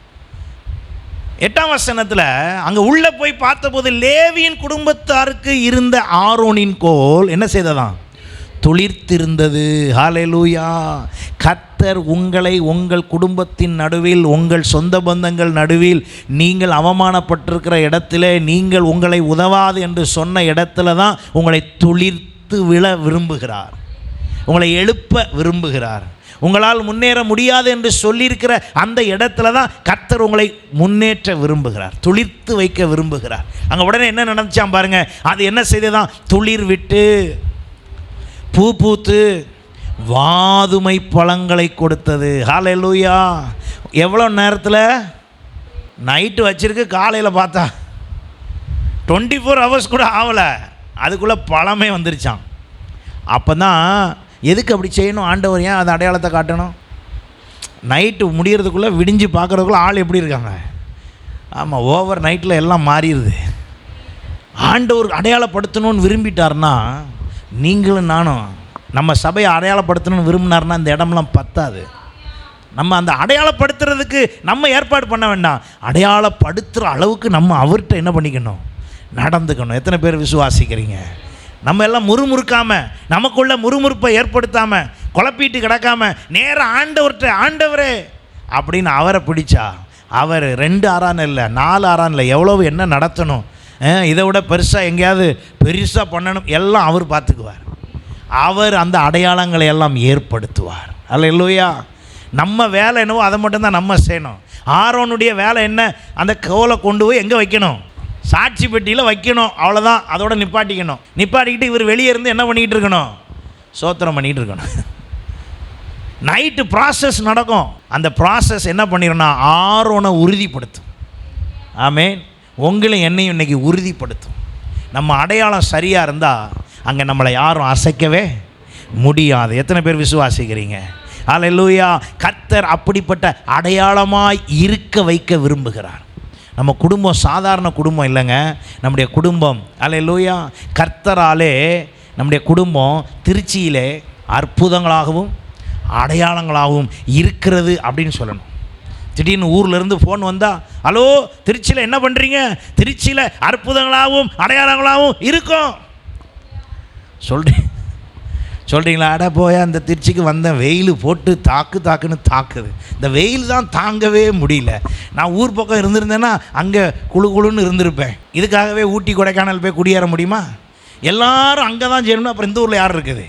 8ஆம் வசனத்தில் அங்கே உள்ளே போய் பார்த்தபோது லேவியின் குடும்பத்தாருக்கு இருந்த ஆரோனின் கோல் என்ன செய்ததான்? துளிர்த்திருந்தது. ஹல்லேலூயா. கர்த்தர் உங்களை உங்கள் குடும்பத்தின் நடுவில், உங்கள் சொந்த பந்தங்கள் நடுவில், நீங்கள் அவமானப்பட்டிருக்கிற இடத்துல, நீங்கள் உங்களை உதவாது என்று சொன்ன இடத்துல தான் உங்களை துளிர்த்து விழ விரும்புகிறார், உங்களை எழுப்ப விரும்புகிறார். உங்களால் முன்னேற முடியாது என்று சொல்லியிருக்கிற அந்த இடத்துல தான் கர்த்தர் உங்களை முன்னேற்ற விரும்புகிறார், துளிர்த்து வைக்க விரும்புகிறார். அங்கே உடனே என்ன நடந்துச்சான் பாருங்கள். அது என்ன செய்ததான்? துளிர் விட்டு, பூ பூத்து, வாதுமை பழங்களை கொடுத்தது. ஹல்லேலூயா. எவ்வளோ நேரத்தில்? நைட்டு வச்சிருக்கு, காலையில் பார்த்தா 24 ஹவர்ஸ் கூட ஆகலை, அதுக்குள்ளே பழமே வந்துருச்சான். அப்போ தான் எதுக்கு அப்படி செய்யணும் ஆண்டவர், ஏன் அது அடையாளத்தை காட்டணும்? நைட்டு முடிகிறதுக்குள்ளே விடிஞ்சு பார்க்குறதுக்குள்ளே ஆள் எப்படி இருக்காங்க? ஆமாம், ஓவர் நைட்டில் எல்லாம் மாறிடுது. ஆண்டவர் அடையாளப்படுத்தணும்னு விரும்பிட்டார்னா, நீங்களும் நானும் நம்ம சபையை அடையாளப்படுத்தணும்னு விரும்பினார்னா இந்த இடம்லாம் பத்தாது. நம்ம அந்த அடையாளப்படுத்துறதுக்கு நம்ம ஏற்பாடு பண்ண வேண்டாம், அடையாளப்படுத்துகிற அளவுக்கு நம்ம அவர்கிட்ட என்ன பண்ணிக்கணும், நடந்துக்கணும். எத்தனை பேர் விசுவாசிக்கிறீங்க? நம்ம எல்லாம் முறுமுறுக்காமல், நமக்குள்ள முறுமுறுப்பை ஏற்படுத்தாமல், குழப்பிட்டு கிடக்காமல் நேராக ஆண்டவர்கிட்ட, ஆண்டவரே அப்படின்னு அவரை பிடிச்சா, அவர் 2 ஆறான் இல்லை, 4 ஆறான் இல்லை, எவ்வளவு என்ன நடத்தணும், இதை விட பெருசாக எங்கேயாவது பெருசாக பண்ணணும், எல்லாம் அவர் பார்த்துக்குவார். அவர் அந்த அடையாளங்களை எல்லாம் ஏற்படுத்துவார். அல்லேலூயா. நம்ம வேலை என்னவோ அதை மட்டும்தான் நம்ம செய்யணும். ஆரோனுடைய வேலை என்ன, அந்த கோலை கொண்டு போய் எங்கே வைக்கணும், சாட்சி பெட்டியில் வைக்கணும், அவ்வளோதான். அதோட நிப்பாட்டிக்கிட்டு இவர் வெளியே இருந்து என்ன பண்ணிக்கிட்டு இருக்கணும், சோத்திரம் பண்ணிகிட்டு இருக்கணும். நைட்டு ப்ராசஸ் நடக்கும். அந்த ப்ராசஸ் என்ன பண்ணிடும்னா ஆரோனை உறுதிப்படுத்தும். ஆமென். உங்களையும் என்னையும் இன்றைக்கி உறுதிப்படுத்தும். நம்ம அடையாளம் சரியாக இருந்தால் அங்கே நம்மளை யாரும் அசைக்கவே முடியாது. எத்தனை பேர் விசுவாசிக்கிறீங்க? அல்லேலூயா. கர்த்தர் அப்படிப்பட்ட அடையாளமாய் இருக்க வைக்க விரும்புகிறார். நம்ம குடும்பம் சாதாரண குடும்பம் இல்லைங்க, நம்முடைய குடும்பம் அல்லேலூயா கர்த்தராலே நம்முடைய குடும்பம் திருச்சியிலே அற்புதங்களாகவும் அடையாளங்களாகவும் இருக்கிறது அப்படின்னு சொல்லணும். திடீர்னு ஊர்லேருந்து ஃபோன் வந்தால், ஹலோ திருச்சியில் என்ன பண்ணுறீங்க, திருச்சியில் அற்புதங்களாகவும் அடையாளங்களாகவும் இருக்கும் சொல்கிறீங்களா? அட போயா, அந்த திருச்சிக்கு வந்தேன், வெயில் போட்டு தாக்குன்னு தாக்குது. இந்த வெயில் தான் தாங்கவே முடியல. நான் ஊர் பக்கம் இருந்திருந்தேன்னா அங்கே குழுன்னு இருந்திருப்பேன். இதுக்காகவே ஊட்டி கொடைக்கானல் போய் குடியேற முடியுமா? எல்லாரும் அங்கே தான் செய்யணும். அப்புறம் இந்த ஊரில் யார் இருக்குது?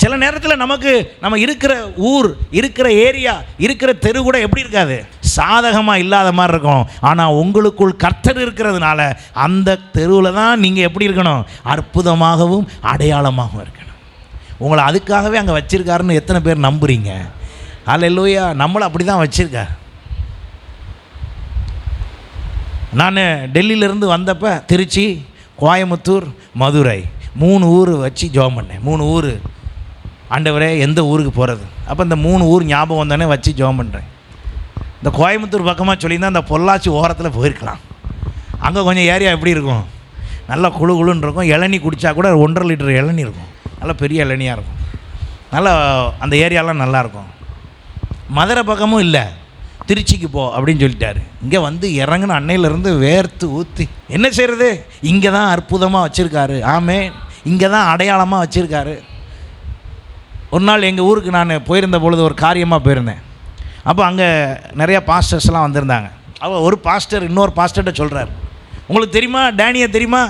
சில நேரத்தில் நம்ம இருக்கிற ஊர், இருக்கிற ஏரியா, இருக்கிற தெரு கூட எப்படி இருக்காது, சாதகமாக இல்லாத மாதிரி இருக்கும். ஆனால் உங்களுக்குள் கர்த்தர் இருக்கிறதுனால அந்த தெருவில் தான் நீங்கள் எப்படி இருக்கணும், அற்புதமாகவும் அடையாளமாகவும் இருக்கணும். உங்களை அதுக்காகவே அங்கே வச்சிருக்காருன்னு எத்தனை பேர் நம்புறீங்க? அல்லேலூயா. நம்மளை அப்படி தான் வச்சிருக்கார். நான் டெல்லியிலேருந்து வந்தப்போ திருச்சி, கோயம்புத்தூர், மதுரை 3 ஊர் வச்சு ஜெபம் பண்ணேன். 3 ஊர். ஆண்டவரே எந்த ஊருக்கு போகிறது? அப்போ இந்த 3 ஊர் ஞாபகம் வந்தானே வச்சு ஜெபம் பண்ணுறேன். இந்த கோயம்புத்தூர் பக்கமாக சொல்லியிருந்தால் அந்த பொள்ளாச்சி ஓரத்தில் போயிருக்கலாம். அங்கே கொஞ்சம் ஏரியா எப்படி இருக்கும், நல்லா குழுன்னு இருக்கும். இளநீ குடித்தா கூட 1.5 லிட்டர் இளநீ இருக்கும், நல்லா பெரிய இளநியாக இருக்கும். நல்லா அந்த ஏரியாலாம் நல்லாயிருக்கும். மதுரை பக்கமும் இல்லை, திருச்சிக்கு போ அப்படின்னு சொல்லிட்டாரு. இங்கே வந்து இறங்குன அன்னையிலேருந்து வேர்த்து ஊற்றி என்ன செய்கிறது, இங்கே தான் அற்புதமாக வச்சுருக்காரு. ஆமென். இங்கே தான் அடையாளமாக வச்சுருக்காரு. ஒரு நாள் எங்கள் ஊருக்கு நான் போயிருந்த பொழுது ஒரு காரியமாக போயிருந்தேன். அப்போ அங்கே நிறையா பாஸ்டர்ஸ்லாம் வந்திருந்தாங்க. அவள் ஒரு பாஸ்டர் இன்னொரு பாஸ்டர்கிட்ட சொல்கிறார், உங்களுக்கு தெரியுமா டேனியை தெரியுமா,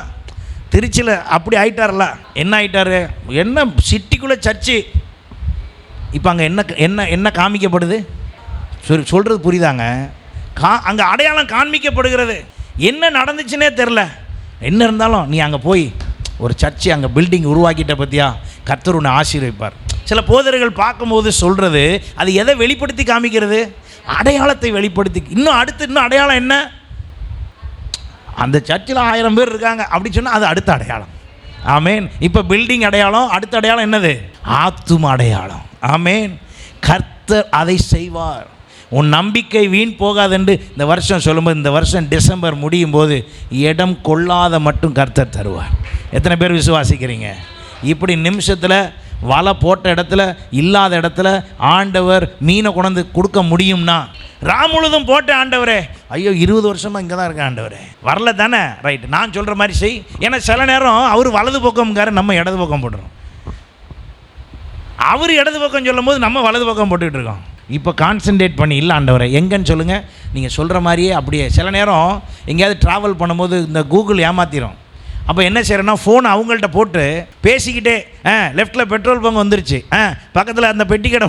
திருச்சியில் அப்படி ஆயிட்டார்ல. என்ன ஆயிட்டார், என்ன சிட்டிக்குள்ளே சர்ச்சு, இப்போ அங்கே என்ன காமிக்கப்படுது, சொல்கிறது புரியுதாங்க? அங்கே அடையாளம் காண்பிக்கப்படுகிறது. என்ன நடந்துச்சுன்னே தெரில. என்ன இருந்தாலும் நீ அங்கே போய் ஒரு சர்ச்சு அங்கே பில்டிங் உருவாக்கிட்ட பற்றியா, கர்த்தர் உன்னை ஆசீர்வதிப்பார். சில போதர்கள் பார்க்கும்போது சொல்கிறது, அது எதை வெளிப்படுத்தி காமிக்கிறது, அடையாளத்தை வெளிப்படுத்தி. இன்னும் அடையாளம் என்ன, அந்த சர்ச்சில் 1000 பேர் இருக்காங்க அப்படி சொன்னால் அது அடுத்த அடையாளம். ஆமேன். இப்போ பில்டிங் அடையாளம், அடுத்த அடையாளம் என்னது, ஆத்தும அடையாளம். ஆமேன். கர்த்தர் அதை செய்வார். உன் நம்பிக்கை வீண் போகாதென்று இந்த வருஷம் சொல்லும்போது, இந்த வருஷம் டிசம்பர் முடியும் போது இடம் கொள்ளாத மட்டும் கர்த்தர் தருவார். எத்தனை பேர் விசுவாசிக்கிறீங்க? இப்படி நிமிஷத்தில் வலை போட்ட இடத்துல இல்லாத இடத்துல ஆண்டவர் மீனை கொண்டு கொடுக்க முடியும்னா, ராமுழுதும் போட்ட ஆண்டவரே, ஐயோ 20 வருஷமாக இங்கே தான் இருக்கேன் ஆண்டவரே, வரல தானே, ரைட், நான் சொல்கிற மாதிரி செய். ஏன்னா சில நேரம் அவர் வலது பக்கம்கார, நம்ம இடது பக்கம் போட்டுறோம். அவர் இடது பக்கம் சொல்லும் போது நம்ம வலது பக்கம் போட்டுக்கிட்டு இருக்கோம். இப்போ கான்சன்ட்ரேட் பண்ணி, இல்லை ஆண்டவரே எங்கன்னு சொல்லுங்கள், நீங்கள் சொல்கிற மாதிரியே அப்படியே. சில நேரம் எங்கேயாவது ட்ராவல் பண்ணும்போது இந்த கூகுள் ஏமாத்திரும். அப்போ என்ன செய்கிறேன்னா, ஃபோனை அவங்கள்ட்ட போட்டு பேசிக்கிட்டே, லெஃப்ட்டில் பெட்ரோல் பங்க் வந்துருச்சு, பக்கத்தில் அந்த பெட்டி கடை,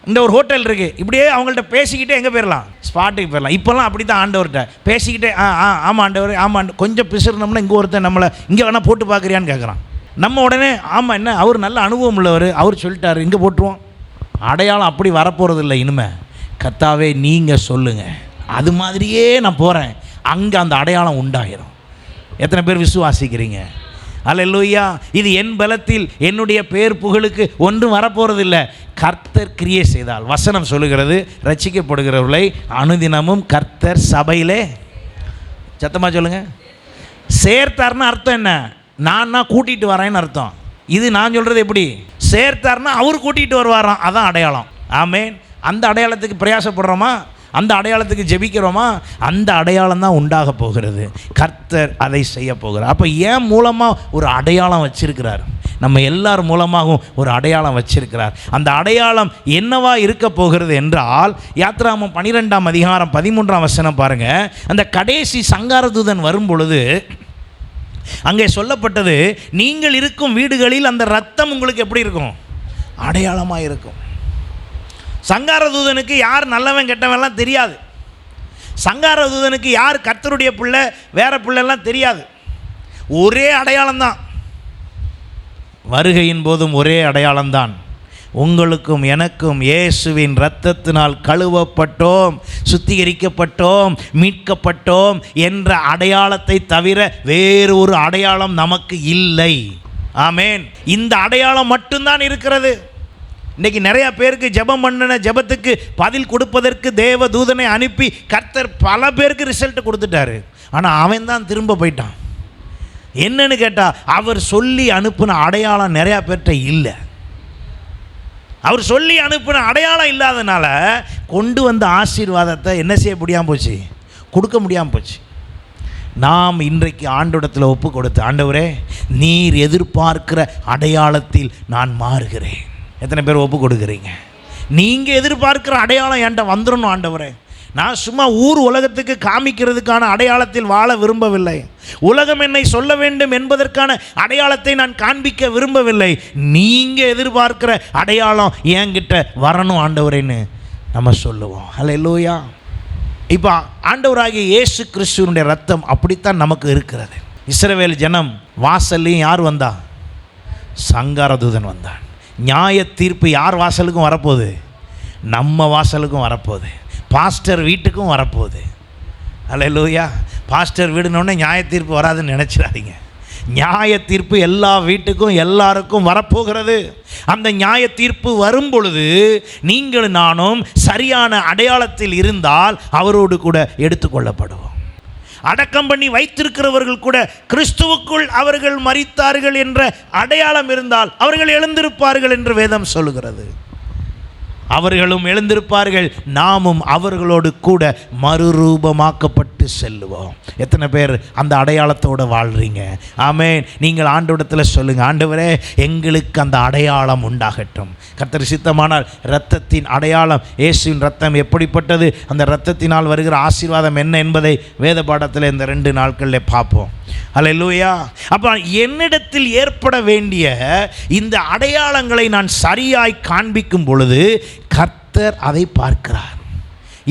இந்த ஒரு ஹோட்டல் இருக்குது, இப்படியே அவங்கள்ட்ட பேசிக்கிட்டே எங்கே போயிடலாம், ஸ்பாட்டுக்கு போயிடலாம். இப்போல்லாம் அப்படி தான் ஆண்டவர்கிட்ட பேசிக்கிட்டே, ஆமாம் ஆண்டவர், ஆமாம், கொஞ்சம் பிசுறோம்னா இங்கே ஒருத்தன் நம்மளை இங்கே வேணால் போட்டு பார்க்குறியான்னு கேட்குறான். நம்ம உடனே ஆமாம், என்ன அவர் நல்ல அனுபவம் உள்ளவர், அவர் சொல்லிட்டார், இங்கே போட்டுருவோம். அடையாளம் அப்படி வரப்போகிறது இல்லை. இனிமே கர்த்தாவே நீங்கள் சொல்லுங்கள். அது மாதிரியே நான் போகிறேன், அங்கே அந்த அடையாளம் உண்டாயிரும். எத்தனை பேர் விசுவாசிக்கிறீங்க? அல்லேலூயா. இது என் பலத்தில் என்னுடைய பேர் புகழுக்கு ஒன்றும் வரப்போறதில்லை. கர்த்தர் கிரியை செய்தால், வசனம் சொல்லுகிறது, ரட்சிக்கப்படுகிறவர்களை அனுதினமும் கர்த்தர் சபையிலே, சத்தமாக சொல்லுங்க, சேர்த்தார்னு அர்த்தம் என்ன? நான் கூட்டிகிட்டு வரேன்னு அர்த்தம். இது நான் சொல்கிறது எப்படி? சேர்த்தார்னா அவர் கூட்டிகிட்டு வருவாராம், அதான் அடையாளம். ஆமேன். அந்த அடையாளத்துக்கு பிரயாசப்படுறோமா? அந்த அடையாளத்துக்கு ஜெபிக்கிறோமா? அந்த அடையாளம் தான் உண்டாக போகிறது. கர்த்தர் அதை செய்ய போகிறார். அப்போ ஏன் மூலமாக ஒரு அடையாளம் வச்சிருக்கிறார்? நம்ம எல்லார் மூலமாகவும் ஒரு அடையாளம் வச்சிருக்கிறார். அந்த அடையாளம் என்னவா இருக்க போகிறது என்றால், யாத்திராகமம் 12ஆம் அதிகாரம் 13ஆம் வசனம் பாருங்கள். அந்த கடைசி சங்காரதூதன் வரும் பொழுது அங்கே சொல்லப்பட்டது, நீங்கள் இருக்கும் வீடுகளில் அந்த ரத்தம் உங்களுக்கு எப்படி இருக்கும்? அடையாளமாக இருக்கும். சங்காரதூதனுக்கு யார் நல்லவன் கெட்டவன்லாம் தெரியாது. சங்காரதூதனுக்கு யார் கர்த்தருடைய பிள்ளை வேற பிள்ளைலாம் தெரியாது. ஒரே அடையாளம்தான். வருகையின் போதும் ஒரே அடையாளம்தான். உங்களுக்கும் எனக்கும் இயேசுவின் இரத்தத்தினால் கழுவப்பட்டோம், சுத்திகரிக்கப்பட்டோம், மீட்கப்பட்டோம் என்ற அடையாளத்தை தவிர வேறு ஒரு அடையாளம் நமக்கு இல்லை. ஆமேன். இந்த அடையாளம் மட்டும்தான் இருக்கிறது. இன்றைக்கி நிறையா பேருக்கு ஜெபம் பண்ணின ஜெபத்துக்கு பதில் கொடுப்பதற்கு தேவ தூதனை அனுப்பி கர்த்தர் பல பேருக்கு ரிசல்ட் கொடுத்துட்டாரு. ஆனால் அவன் தான் திரும்ப போயிட்டான். என்னன்னு கேட்டால், அவர் சொல்லி அனுப்பின அடையாளம் நிறையா பேர்கிட்ட இல்லை. அவர் சொல்லி அனுப்பின அடையாளம் இல்லாதனால கொண்டு வந்த ஆசீர்வாதத்தை என்ன செய்ய முடியாமல் போச்சு? கொடுக்க முடியாமல் போச்சு. நாம் இன்றைக்கு ஆண்டவரிடத்தில் ஒப்பு கொடுத்து, ஆண்டவரே நீர் எதிர்பார்க்கிற அடையாளத்தில் நான் மாறுகிறேன். எத்தனை பேர் ஒப்பு கொடுக்குறீங்க? நீங்கள் எதிர்பார்க்கிற அடையாளம் என்கிட்ட வந்துடணும் ஆண்டவரே. நான் சும்மா ஊர் உலகத்துக்கு காமிக்கிறதுக்கான அடையாளத்தில் வாழ விரும்பவில்லை. உலகம் என்னை சொல்ல வேண்டும் என்பதற்கான அடையாளத்தை நான் காண்பிக்க விரும்பவில்லை. நீங்கள் எதிர்பார்க்கிற அடையாளம் என்கிட்ட வரணும் ஆண்டவரேன்னு நம்ம சொல்லுவோம். அல்லேலூயா. இப்போ ஆண்டவராகிய இயேசு கிறிஸ்துவினுடைய ரத்தம் அப்படித்தான் நமக்கு இருக்கிறது. இஸ்ரவேல் ஜனம் வாசல்லையும் யார் வந்தா? சங்காரதூதன் வந்தான். நியாய தீர்ப்பு யார் வாசலுக்கும் வரப்போகுது? நம்ம வாசலுக்கும் வரப்போகுது. பாஸ்டர் வீட்டுக்கும் வரப்போகுது. அல்லேலூயா. பாஸ்டர் வீடுனோடனே நியாய தீர்ப்பு வராதுன்னு நினச்சிடாதீங்க. நியாய தீர்ப்பு எல்லா வீட்டுக்கும் எல்லாருக்கும் வரப்போகிறது. அந்த நியாய தீர்ப்பு வரும் பொழுது நீங்களும் நானும் சரியான அடையாளத்தில் இருந்தால் அவரோடு கூட எடுத்துக்கொள்ளப்படுவோம். அடக்கம் பண்ணி வைத்திருக்கிறவர்கள் கூட கிறிஸ்துவுக்குள் அவர்கள் மரித்தார்கள் என்ற அடையாளம் இருந்தால் அவர்கள் எழுந்திருப்பார்கள் என்று வேதம் சொல்லுகிறது. அவர்களும் எழுந்திருப்பார்கள், நாமும் அவர்களோடு கூட மறுரூபமாக்கப்பட்டு செல்லுவோம். எத்தனை பேர் அந்த அடையாளத்தோடு வாழ்கிறீங்க? ஆமென். நீங்கள் ஆண்டவரிடத்தில் சொல்லுங்கள், ஆண்டவரே எங்களுக்கு அந்த அடையாளம் உண்டாகட்டும். கர்த்தர் சித்தமானால் இரத்தத்தின் அடையாளம், இயேசுவின் இரத்தம் எப்படிப்பட்டது, அந்த இரத்தத்தினால் வருகிற ஆசீர்வாதம் என்ன என்பதை வேத பாடத்தில் இந்த 2 நாட்களில் பார்ப்போம். அல்லேலூயா. அப்போ என்னிடத்தில் ஏற்பட வேண்டிய இந்த அடையாளங்களை நான் சரியாய் காண்பிக்கும் பொழுது கர்த்தர் அதை பார்க்கிறார்.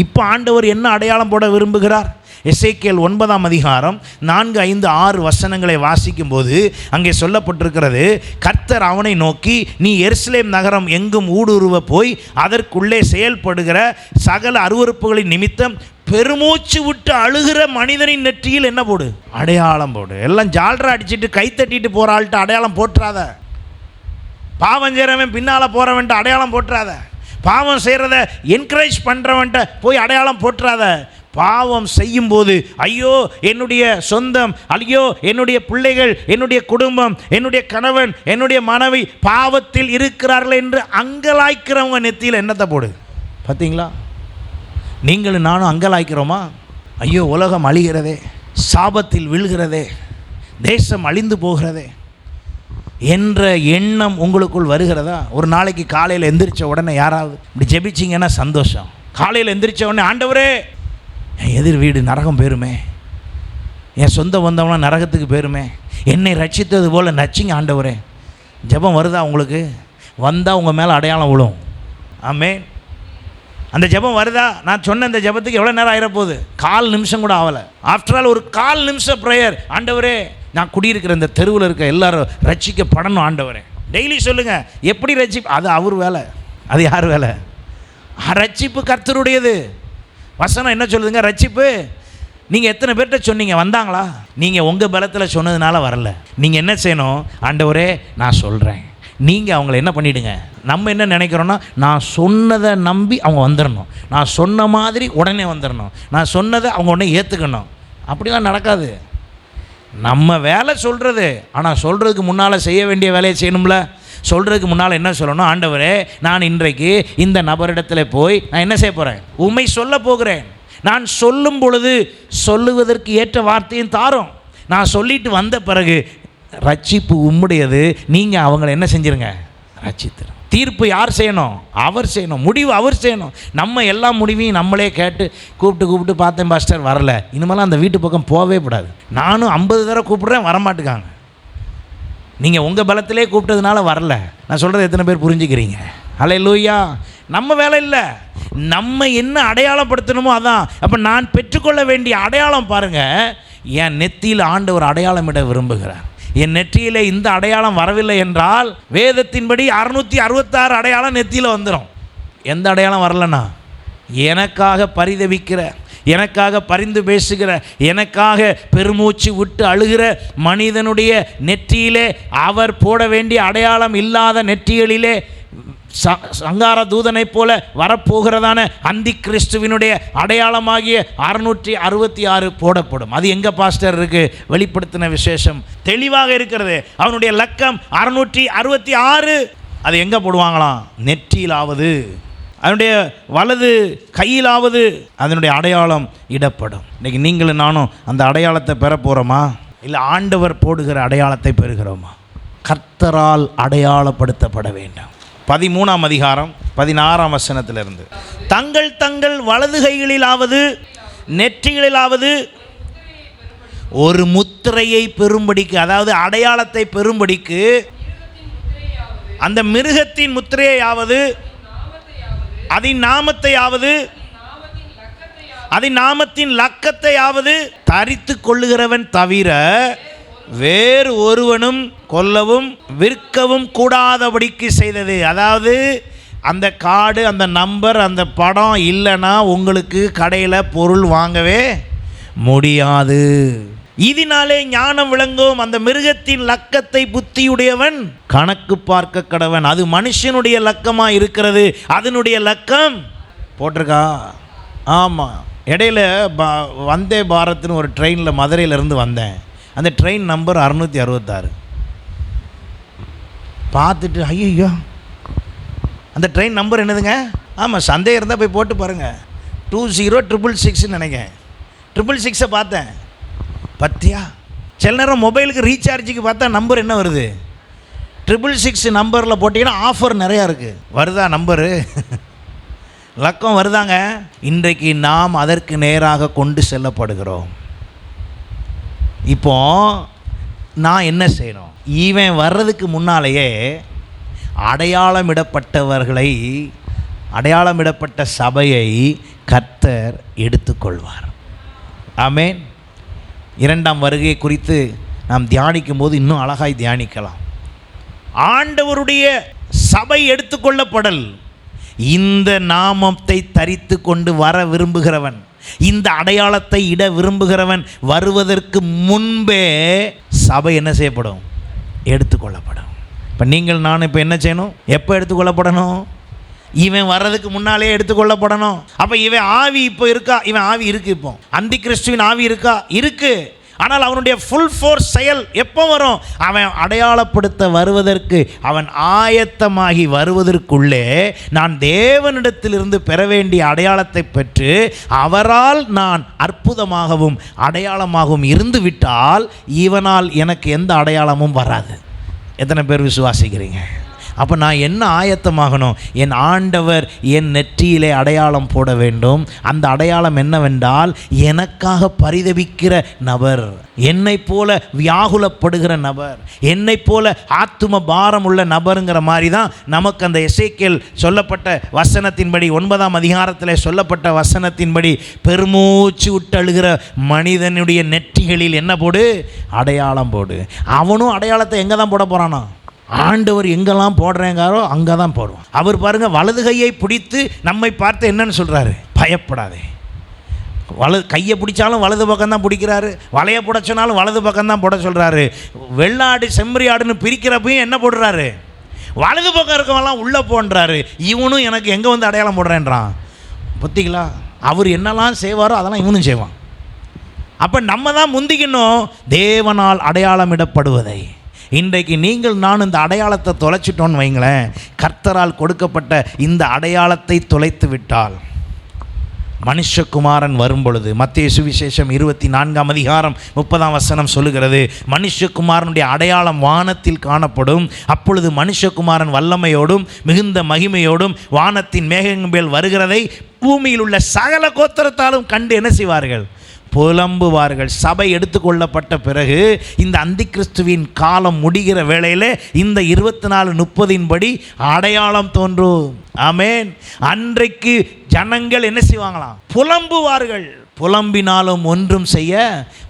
இப்போ ஆண்டவர் என்ன அடையாளம் போட விரும்புகிறார்? எசேக்கியேல் 9ஆம் அதிகாரம் 4, 5, 6 வசனங்களை வாசிக்கும் போது அங்கே சொல்லப்பட்டிருக்கிறது, கர்த்தர் அவனை நோக்கி, நீ எருசலேம் நகரம் எங்கும் ஊடுருவ போய் அதற்குள்ளே செயல்படுகிற சகல அருவருப்புகளின் நிமித்தம் பெருமூச்சு விட்டு அழுகிற மனிதனின் நெற்றியில் என்ன போடு? அடையாளம் போடு. எல்லாம் ஜால்ரா அடிச்சுட்டு கை தட்டிட்டு போகிற ஆள்கிட்ட அடையாளம் போட்டுறாத. பாவம் செய்கிறவன் பின்னால் போகிறவன்ட்ட அடையாளம் போட்டுறாத. பாவம் செய்கிறத என்கரேஜ் பண்ணுறவன்ட்ட போய் அடையாளம் போட்டுறாத. பாவம் செய்யும்போது ஐயோ என்னுடைய சொந்தம், ஐயோ என்னுடைய பிள்ளைகள், என்னுடைய குடும்பம், என்னுடைய கணவன், என்னுடைய மனைவி பாவத்தில் இருக்கிறார்கள் என்று அங்கலாய்க்கிறவங்க நெத்தியில் என்னத்தை போடு? பார்த்தீங்களா? நீங்களும் நானும் அங்கலாய்க்கிறோமா? ஐயோ உலகம் அழிகிறதே, சாபத்தில் விழுகிறதே, தேசம் அழிந்து போகிறதே என்ற எண்ணம் உங்களுக்குள் வருகிறதா? ஒரு நாளைக்கு காலையில் எந்திரிச்ச உடனே யாராவது இப்படி ஜெபிச்சிங்கன்னா சந்தோஷம். காலையில் எந்திரிச்ச உடனே, ஆண்டவரே என் எதிர் வீடு நரகம் போயிருமே, என் சொந்த வந்தவனா நரகத்துக்கு போயிருமே, என்னை ரட்சித்தது போல் நச்சிங்க ஆண்டவரே. ஜெபம் வருதா உங்களுக்கு? வந்தால் உங்கள் மேலே அடையாளம் விழும். ஆமென். அந்த ஜெபம் வருதா? நான் சொன்ன இந்த ஜெபத்துக்கு எவ்வளோ நேரம் ஆகிடப்போகுது? 1/4 நிமிஷம் கூட ஆகலை. ஆஃப்டர் ஆல் ஒரு 1/4 நிமிஷம் ப்ரேயர். ஆண்டவரே நான் குடியிருக்கிற இந்த தெருவில் இருக்க எல்லாரும் ரட்சிக்கப்படணும் ஆண்டவரே. டெய்லி சொல்லுங்கள். எப்படி ரட்சிப்பு? அது அவர் வேலை. அது யார் வேலை? ரட்சிப்பு கர்த்தருடையது. வசனம் என்ன சொல்லுதுங்க? ரட்சிப்பு நீங்கள் எத்தனை பேர்கிட்ட சொன்னீங்க? வந்தாங்களா? நீங்கள் உங்கள் பலத்தில் சொன்னதுனால வரல. நீங்கள் என்ன செய்யணும்? ஆண்டவரே நான் சொல்கிறேன், நீங்கள் அவங்கள என்ன பண்ணிவிடுங்க. நம்ம என்ன நினைக்கிறோன்னா, நான் சொன்னதை நம்பி அவங்க வந்துடணும், நான் சொன்ன மாதிரி உடனே வந்துடணும், நான் சொன்னதை அவங்க உடனே ஏற்றுக்கணும். அப்படிலாம் நடக்காது. நம்ம வேலை சொல்கிறது, ஆனால் சொல்கிறதுக்கு முன்னால் செய்ய வேண்டிய வேலையை செய்யணும்ல. சொல்கிறதுக்கு முன்னால் என்ன சொல்லணும்? ஆண்டவரே நான் இன்றைக்கு இந்த நபரிடத்தில் போய் நான் என்ன செய்ய போகிறேன்? உண்மை சொல்ல போகிறேன். நான் சொல்லும் பொழுது சொல்லுவதற்கு ஏற்ற வார்த்தையும் தாரும். நான் சொல்லிட்டு வந்த பிறகு ரட்சிப்பு உம்முடையது, நீங்கள் அவங்கள என்ன செஞ்சிருங்க? ரட்சித்து. தீர்ப்பு யார் செய்யணும்? அவர் செய்யணும். முடிவு அவர் செய்யணும். நம்ம எல்லா முடிவையும் நம்மளே கேட்டு கூப்பிட்டு பார்த்தேன் பாஸ்டர் வரல, இனிமேலாம் அந்த வீட்டு பக்கம் போகவே கூடாது. நானும் 50 தடவை கூப்பிட்றேன், வரமாட்டுக்காங்க. நீங்கள் உங்கள் பலத்திலே கூப்பிட்டதுனால வரல. நான் சொல்கிறது எத்தனை பேர் புரிஞ்சுக்கிறீங்க? அல்லேலூயா. நம்ம வேலை இல்லை, நம்ம என்ன அடையாளப்படுத்தணுமோ அதான். அப்போ நான் பெற்றுக்கொள்ள வேண்டிய அடையாளம் பாருங்கள், என் நெத்தியில் ஆண்டவர் அடையாளமிட விரும்புகிறார். என் நெற்றியில் இந்த அடையாளம் வரவில்லை என்றால் வேதத்தின்படி 666 அடையாளம் நெத்தியில் வந்துடும். எந்த அடையாளம் வரலன்னா, எனக்காக பரிதவிக்கிற, எனக்காக பரிந்து பேசுகிற, எனக்காக பெருமூச்சு விட்டு அழுகிற மனிதனுடைய நெற்றியிலே அவர் போட வேண்டிய அடையாளம் இல்லாத நெற்றிகளிலே சங்கார தூதனைப் போல வரப்போகிறதான அந்தி கிறிஸ்துவினுடைய அடையாளமாகிய 666 போடப்படும். அது எங்கே பாஸ்டர் இருக்குது? வெளிப்படுத்தின விசேஷம் தெளிவாக இருக்கிறது. அவனுடைய லக்கம் 666. அது எங்கே போடுவாங்களாம்? நெற்றியிலாவது அதனுடைய வலது கையிலாவது அதனுடைய அடையாளம் இடப்படும். இன்றைக்கி நீங்களும் நானும் அந்த அடையாளத்தை பெற போகிறோமா, இல்லை ஆண்டவர் போடுகிற அடையாளத்தை பெறுகிறோமா? கர்த்தரால் அடையாளப்படுத்தப்பட வேண்டும். 13ஆம் அதிகாரம் 16ஆம் வசனத்திலிருந்து, தங்கள் தங்கள் வலது கைகளிலாவது நெற்றிகளிலாவது ஒரு முத்திரையை பெறும்படிக்கு, அதாவது அடையாளத்தை பெறும்படிக்கு, அந்த மிருகத்தின் முத்திரையாவது, அதன் நாமத்தையாவது, அதன் நாமத்தின் லக்கத்தையாவது தரித்து கொள்ளுகிறவன் தவிர வேறு ஒருவனும் கொல்லவும் விற்கவும் கூடாதபடிக்கு செய்தது. அதாவது அந்த கார்டு, அந்த நம்பர், அந்த படம் இல்லைன்னா உங்களுக்கு கடையில் பொருள் வாங்கவே முடியாது. இதனாலே ஞானம் விளங்கும். அந்த மிருகத்தின் லக்கத்தை புத்தியுடையவன் கணக்கு பார்க்க கடவன். அது மனுஷனுடைய லக்கமாக இருக்கிறது, அதனுடைய லக்கம் போட்டிருக்கா. ஆமாம், இடையில வந்தே பாரத்னு ஒரு ட்ரெயினில் மதுரையிலேருந்து வந்தேன். அந்த ட்ரெயின் நம்பர் 666. பார்த்துட்டு ஐயோ அந்த ட்ரெயின் நம்பர் என்னதுங்க? ஆமாம், சந்தேகம் இருந்தால் போய் போட்டு பாருங்கள். 20666 நினைக்கிறேன். 666 பார்த்தேன். பத்தியா சில நேரம் மொபைலுக்கு ரீசார்ஜுக்கு பார்த்தா நம்பர் என்ன வருது? 666 நம்பரில் போட்டிங்கன்னா ஆஃபர் நிறையா இருக்குது. வருதா நம்பரு? லக்கம் வருதாங்க. இன்றைக்கு நாம் அதற்கு நேராக கொண்டு செல்லப்படுகிறோம். இப்போ நான் என்ன செய்யணும்? இவன் வர்றதுக்கு முன்னாலேயே அடையாளமிடப்பட்டவர்களை, அடையாளமிடப்பட்ட சபையை கர்த்தர் எடுத்துக்கொள்வார். ஆமென். 2ஆம் வருகை குறித்து நாம் தியானிக்கும் போது இன்னும் அழகாய் தியானிக்கலாம். ஆண்டவருடைய சபை எடுத்துக்கொள்ளப்படல், இந்த நாமத்தை தரித்து கொண்டு வர விரும்புகிறவன், இந்த அடையாளத்தை இட விரும்புகிறவன் வருவதற்கு முன்பே சபை என்ன செய்யப்படும்? எடுத்துக்கொள்ளப்படும். இப்போ நீங்கள் நான் இப்போ என்ன செய்யணும்? எப்போ எடுத்துக்கொள்ளப்படணும்? இவன் வர்றதுக்கு முன்னாலே எடுத்துக்கொள்ளப்படணும். அப்போ இவன் ஆவி இப்போ இருக்கா? இவன் ஆவி இருக்குது. இப்போ அந்தி கிறிஸ்துவின் ஆவி இருக்கா? இருக்குது. ஆனால் அவனுடைய ஃபுல் ஃபோர்ஸ் செயல் எப்போ வரும்? அவன் அடையாளப்படுத்த வருவதற்கு, அவன் ஆயத்தமாகி வருவதற்குள்ளே நான் தேவனிடத்திலிருந்து பெற வேண்டிய அடையாளத்தை பெற்று அவரால் நான் அற்புதமாகவும் அடையாளமாகவும் இருந்து விட்டால் இவனால் எனக்கு எந்த அடையாளமும் வராது. எத்தனை பேர் விசுவாசிக்கிறீங்க? அப்போ நான் என்ன ஆயத்தமாகணும்? என் ஆண்டவர் என் நெற்றியிலே அடையாளம் போட வேண்டும். அந்த அடையாளம் என்னவென்றால், எனக்காக பரிதவிக்கிற நபர், என்னை போல வியாகுலப்படுகிற நபர், என்னை போல ஆத்தும பாரம் உள்ள நபருங்கிற மாதிரி தான் நமக்கு அந்த எசேக்கியேல் சொல்லப்பட்ட வசனத்தின்படி, 9ஆம் அதிகாரத்தில் சொல்லப்பட்ட வசனத்தின்படி பெருமூச்சு விட்டழுகிற மனிதனுடைய நெற்றிகளில் என்ன போடு? அடையாளம் போடு. அவனும் அடையாளத்தை எங்கே தான் போட போகிறானா? ஆண்டவர் எங்கெல்லாம் போடுறேங்காரோ அங்கே தான் போடுவோம். அவர் பாருங்கள், வலது கையை பிடித்து நம்மை பார்த்து என்னன்னு சொல்கிறாரு? பயப்படாதே, கையை பிடிச்சாலும் வலது பக்கம் தான் பிடிக்கிறாரு, வலையை புடைச்சனாலும் வலது பக்கம் தான் போட சொல்கிறாரு. வெள்ளாடு செம்மறி ஆடுன்னு பிரிக்கிறப்பையும் என்ன போடுறாரு, வலது பக்கம் இருக்கவெல்லாம் உள்ளே போன்றாரு. இவனும் எனக்கு எங்கே வந்து அடையாளம் போடுறேன்றான். பார்த்தீங்களா, அவர் என்னெல்லாம் செய்வாரோ அதெல்லாம் இவனும் செய்வான். அப்போ நம்ம தான் முந்திக்கணும் தேவனால் அடையாளமிடப்படுவதை. இன்றைக்கு நீங்கள் நான் இந்த அடையாளத்தை தொலைச்சிட்டோன்னு வைங்களேன், கர்த்தரால் கொடுக்கப்பட்ட இந்த அடையாளத்தை தொலைத்து விட்டால் மனுஷகுமாரன் வரும்பொழுது, மத்தேயு சுவிசேஷம் 24ஆம் அதிகாரம் 30ஆம் வசனம் சொல்லுகிறது, மனுஷகுமாரனுடைய அடையாளம் வானத்தில் காணப்படும். அப்பொழுது மனுஷகுமாரன் வல்லமையோடும் மிகுந்த மகிமையோடும் வானத்தின் மேகங்கள் மேல் வருகிறதை பூமியில் உள்ள சகல கோத்திரத்தாலும் கண்டு என்ன செய்வார்கள், புலம்புவார்கள். சபை எடுத்துக்கொள்ளப்பட்ட பிறகு இந்த அந்தி கிறிஸ்துவின் காலம் முடிகிற வேளையில் இந்த 24:30 படி அடையாளம் தோன்றும். ஆமென். அன்றைக்கு ஜனங்கள் என்ன செய்வாங்களாம், புலம்புவார்கள். புலம்பினாலும் ஒன்றும் செய்ய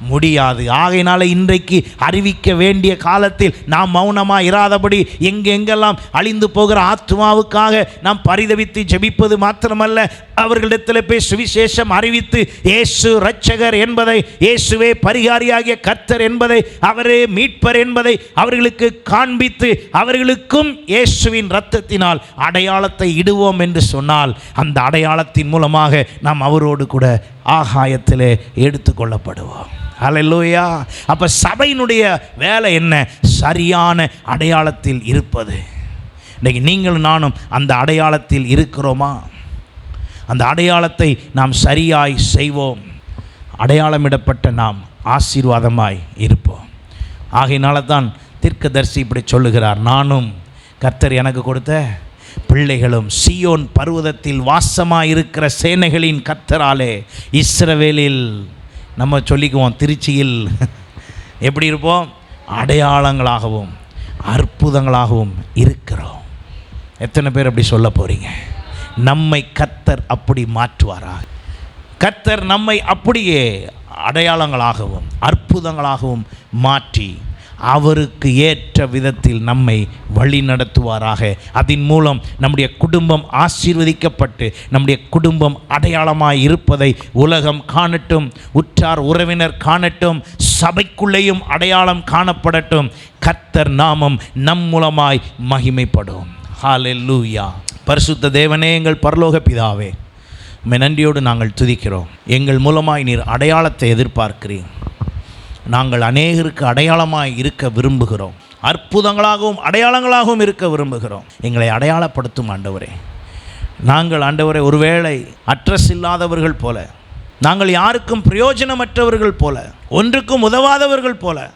முடியாது. ஆகையினால இன்றைக்கு அறிவிக்க வேண்டிய காலத்தில் நாம் மௌனமாக இராதபடி எங்கெங்கெல்லாம் அழிந்து போகிற ஆத்மாவுக்காக நாம் பரிதவித்து ஜெபிப்பது மாத்திரமல்ல, அவர்களிடத்தில் போய் சுவிசேஷம் அறிவித்து இயேசு இரட்சகர் என்பதை, இயேசுவே பரிகாரியாகிய கர்த்தர் என்பதை, அவரே மீட்பர் என்பதை அவர்களுக்கு காண்பித்து அவர்களுக்கும் இயேசுவின் இரத்தத்தினால் அடையாளத்தை இடுவோம் என்று சொன்னால், அந்த அடையாளத்தின் மூலமாக நாம் அவரோடு கூட ஆகாயத்திலே எடுத்துக்கொள்ளப்படுவோம். ஹல்லேலூயா. அப்போ சபையினுடைய வேலை என்ன, சரியான அடையாளத்தில் இருப்பது. இன்றைக்கு நீங்களும் நானும் அந்த அடையாளத்தில் இருக்கிறோமா? அந்த அடையாளத்தை நாம் சரியாய் செய்வோம். அடையாளமிடப்பட்ட நாம் ஆசீர்வாதமாய் இருப்போம். ஆகையினால தான் தீர்க்கதரிசி இப்படி சொல்லுகிறார், நானும் கர்த்தர் எனக்கு கொடுத்த பிள்ளைகளும் சீயோன் பர்வதத்தில் வாசமாயிருக்கிற சேனைகளின் கர்த்தராலே இஸ்ரவேலில், நம்ம சொல்லிக்குவோம் திருச்சியில் எப்படி இருப்போம், அடையாளங்களாகவும் அற்புதங்களாகவும் இருக்கிறோம். எத்தனை பேர் அப்படி சொல்ல போகிறீங்க? நம்மை கர்த்தர் அப்படி மாற்றுவாரா? கர்த்தர் நம்மை அப்படியே அடையாளங்களாகவும் அற்புதங்களாகவும் மாற்றி அவருக்கு ஏற்ற விதத்தில் நம்மை வழி நடத்துவாராக. அதன் மூலம் நம்முடைய குடும்பம் ஆசீர்வதிக்கப்பட்டு நம்முடைய குடும்பம் அடையாளமாய் இருப்பதை உலகம் காணட்டும், உற்றார் உறவினர் காணட்டும், சபைக்குள்ளேயும் அடையாளம் காணப்படட்டும். கர்த்தர் நாமம் நம் மூலமாய் மகிமைப்படும். ஹல்லேலூயா. பரிசுத்த தேவனே, எங்கள் பரலோக பிதாவே, உம்மை நன்றியோடு நாங்கள் துதிக்கிறோம். எங்கள் மூலமாய் நீர் அடையாளத்தை எதிர்பார்க்கிறீர். நாங்கள் அநேகருக்கு அடையாளமாய் இருக்க விரும்புகிறோம். அற்புதங்களாகவும் அடையாளங்களாகவும் இருக்க விரும்புகிறோம். எங்களை அடையாளப்படுத்தும் ஆண்டவரே. நாங்கள் ஆண்டவரே ஒருவேளை அட்ரஸ் இல்லாதவர்கள் போல, நாங்கள் யாருக்கும் பிரயோஜனமற்றவர்கள் போல, ஒன்றுக்கும் உதவாதவர்கள் போல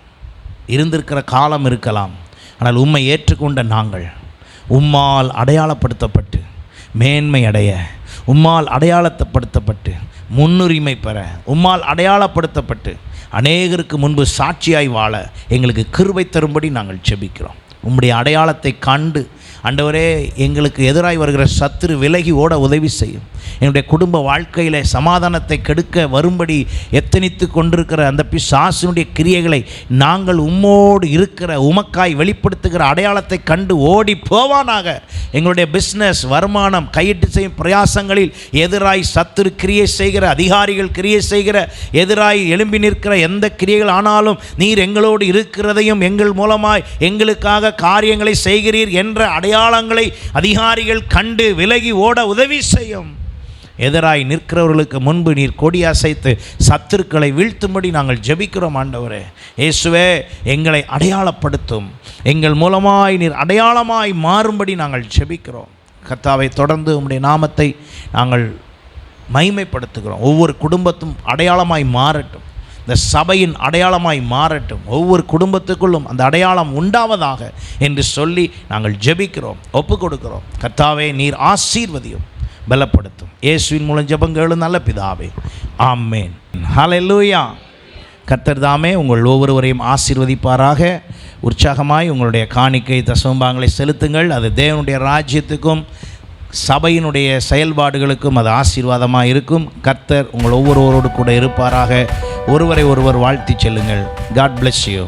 இருந்திருக்கிற காலம் இருக்கலாம். ஆனால் உம்மை ஏற்றுக்கொண்ட நாங்கள் உம்மால் அடையாளப்படுத்தப்பட்டு மேன்மை அடைய, உம்மால் அடையாளப்படுத்தப்பட்டு முன்னுரிமை பெற, உம்மால் அடையாளப்படுத்தப்பட்டு அநேகருக்கு முன்பு சாட்சியாய் வாழ எங்களுக்கு கிருபை தரும்படி நாங்கள் ஜெபிக்கிறோம். உம்முடைய அடையாளத்தை கண்டு ஆண்டவரே, எங்களுக்கு எதிராய் வருகிற சத்துரு விலகி ஓட உதவி செய்யும். என்னுடைய குடும்ப வாழ்க்கையில் சமாதானத்தை கெடுக்க வரும்படி எத்தனித்து கொண்டிருக்கிற அந்த பிசாசினுடைய கிரியைகளை நாங்கள் உம்மோடு இருக்கிற உமக்காய் வெளிப்படுத்துகிற அடையாளத்தை கண்டு ஓடி போவானாக. எங்களுடைய பிஸ்னஸ், வருமானம், கையிட்டு செய்யும் பிரயாசங்களில் எதிராய் சத்துரு கிரியை செய்கிற, அதிகாரிகள் கிரியை செய்கிற, எதிராய் எழும்பி நிற்கிற எந்த கிரியைகள் ஆனாலும் நீர் எங்களோடு இருக்கிறதையும் எங்கள் மூலமாய் எங்களுக்காக காரியங்களை செய்கிறீர் என்ற அடையாளங்களை அதிகாரிகள் கண்டு விலகி ஓட உதவி செய்யும். எதிராய் நிற்கிறவர்களுக்கு முன்பு நீர் கொடி அசைத்து சத்துருக்களை வீழ்த்தும்படி நாங்கள் ஜெபிக்கிறோம். ஆண்டவரே இயேசுவே, எங்களை அடையாளப்படுத்தும். எங்கள் மூலமாய் நீர் அடையாளமாய் மாறும்படி நாங்கள் ஜெபிக்கிறோம். கர்த்தாவை, தொடர்ந்து உம்முடைய நாமத்தை நாங்கள் மகிமைப்படுத்துகிறோம். ஒவ்வொரு குடும்பத்தும் அடையாளமாய் மாறட்டும். இந்த சபையின் அடையாளமாய் மாறட்டும். ஒவ்வொரு குடும்பத்துக்குள்ளும் அந்த அடையாளம் உண்டாவதாக என்று சொல்லி நாங்கள் ஜெபிக்கிறோம், ஒப்பு கொடுக்கிறோம். கர்த்தாவே, நீர் ஆசீர்வதியும், பலப்படுத்தும். இயேசுவின் மூலம் ஜெபங்களும் நல்ல பிதாவே, ஆமென். ஹல்லேலூயா. கர்த்தர் தாமே உங்கள் ஒவ்வொருவரையும் ஆசீர்வதிப்பாராக. உற்சாகமாய் உங்களுடைய காணிக்கை தசமபாகங்களை செலுத்துங்கள். அது தேவனுடைய ராஜ்யத்துக்கும் சபையினுடைய செயல்பாடுகளுக்கும் அது ஆசீர்வாதமாக இருக்கும். கர்த்தர் உங்கள் ஒவ்வொருவரோடு கூட இருப்பாராக. ஒருவரை ஒருவர் வாழ்த்தி செல்லுங்கள். God bless you.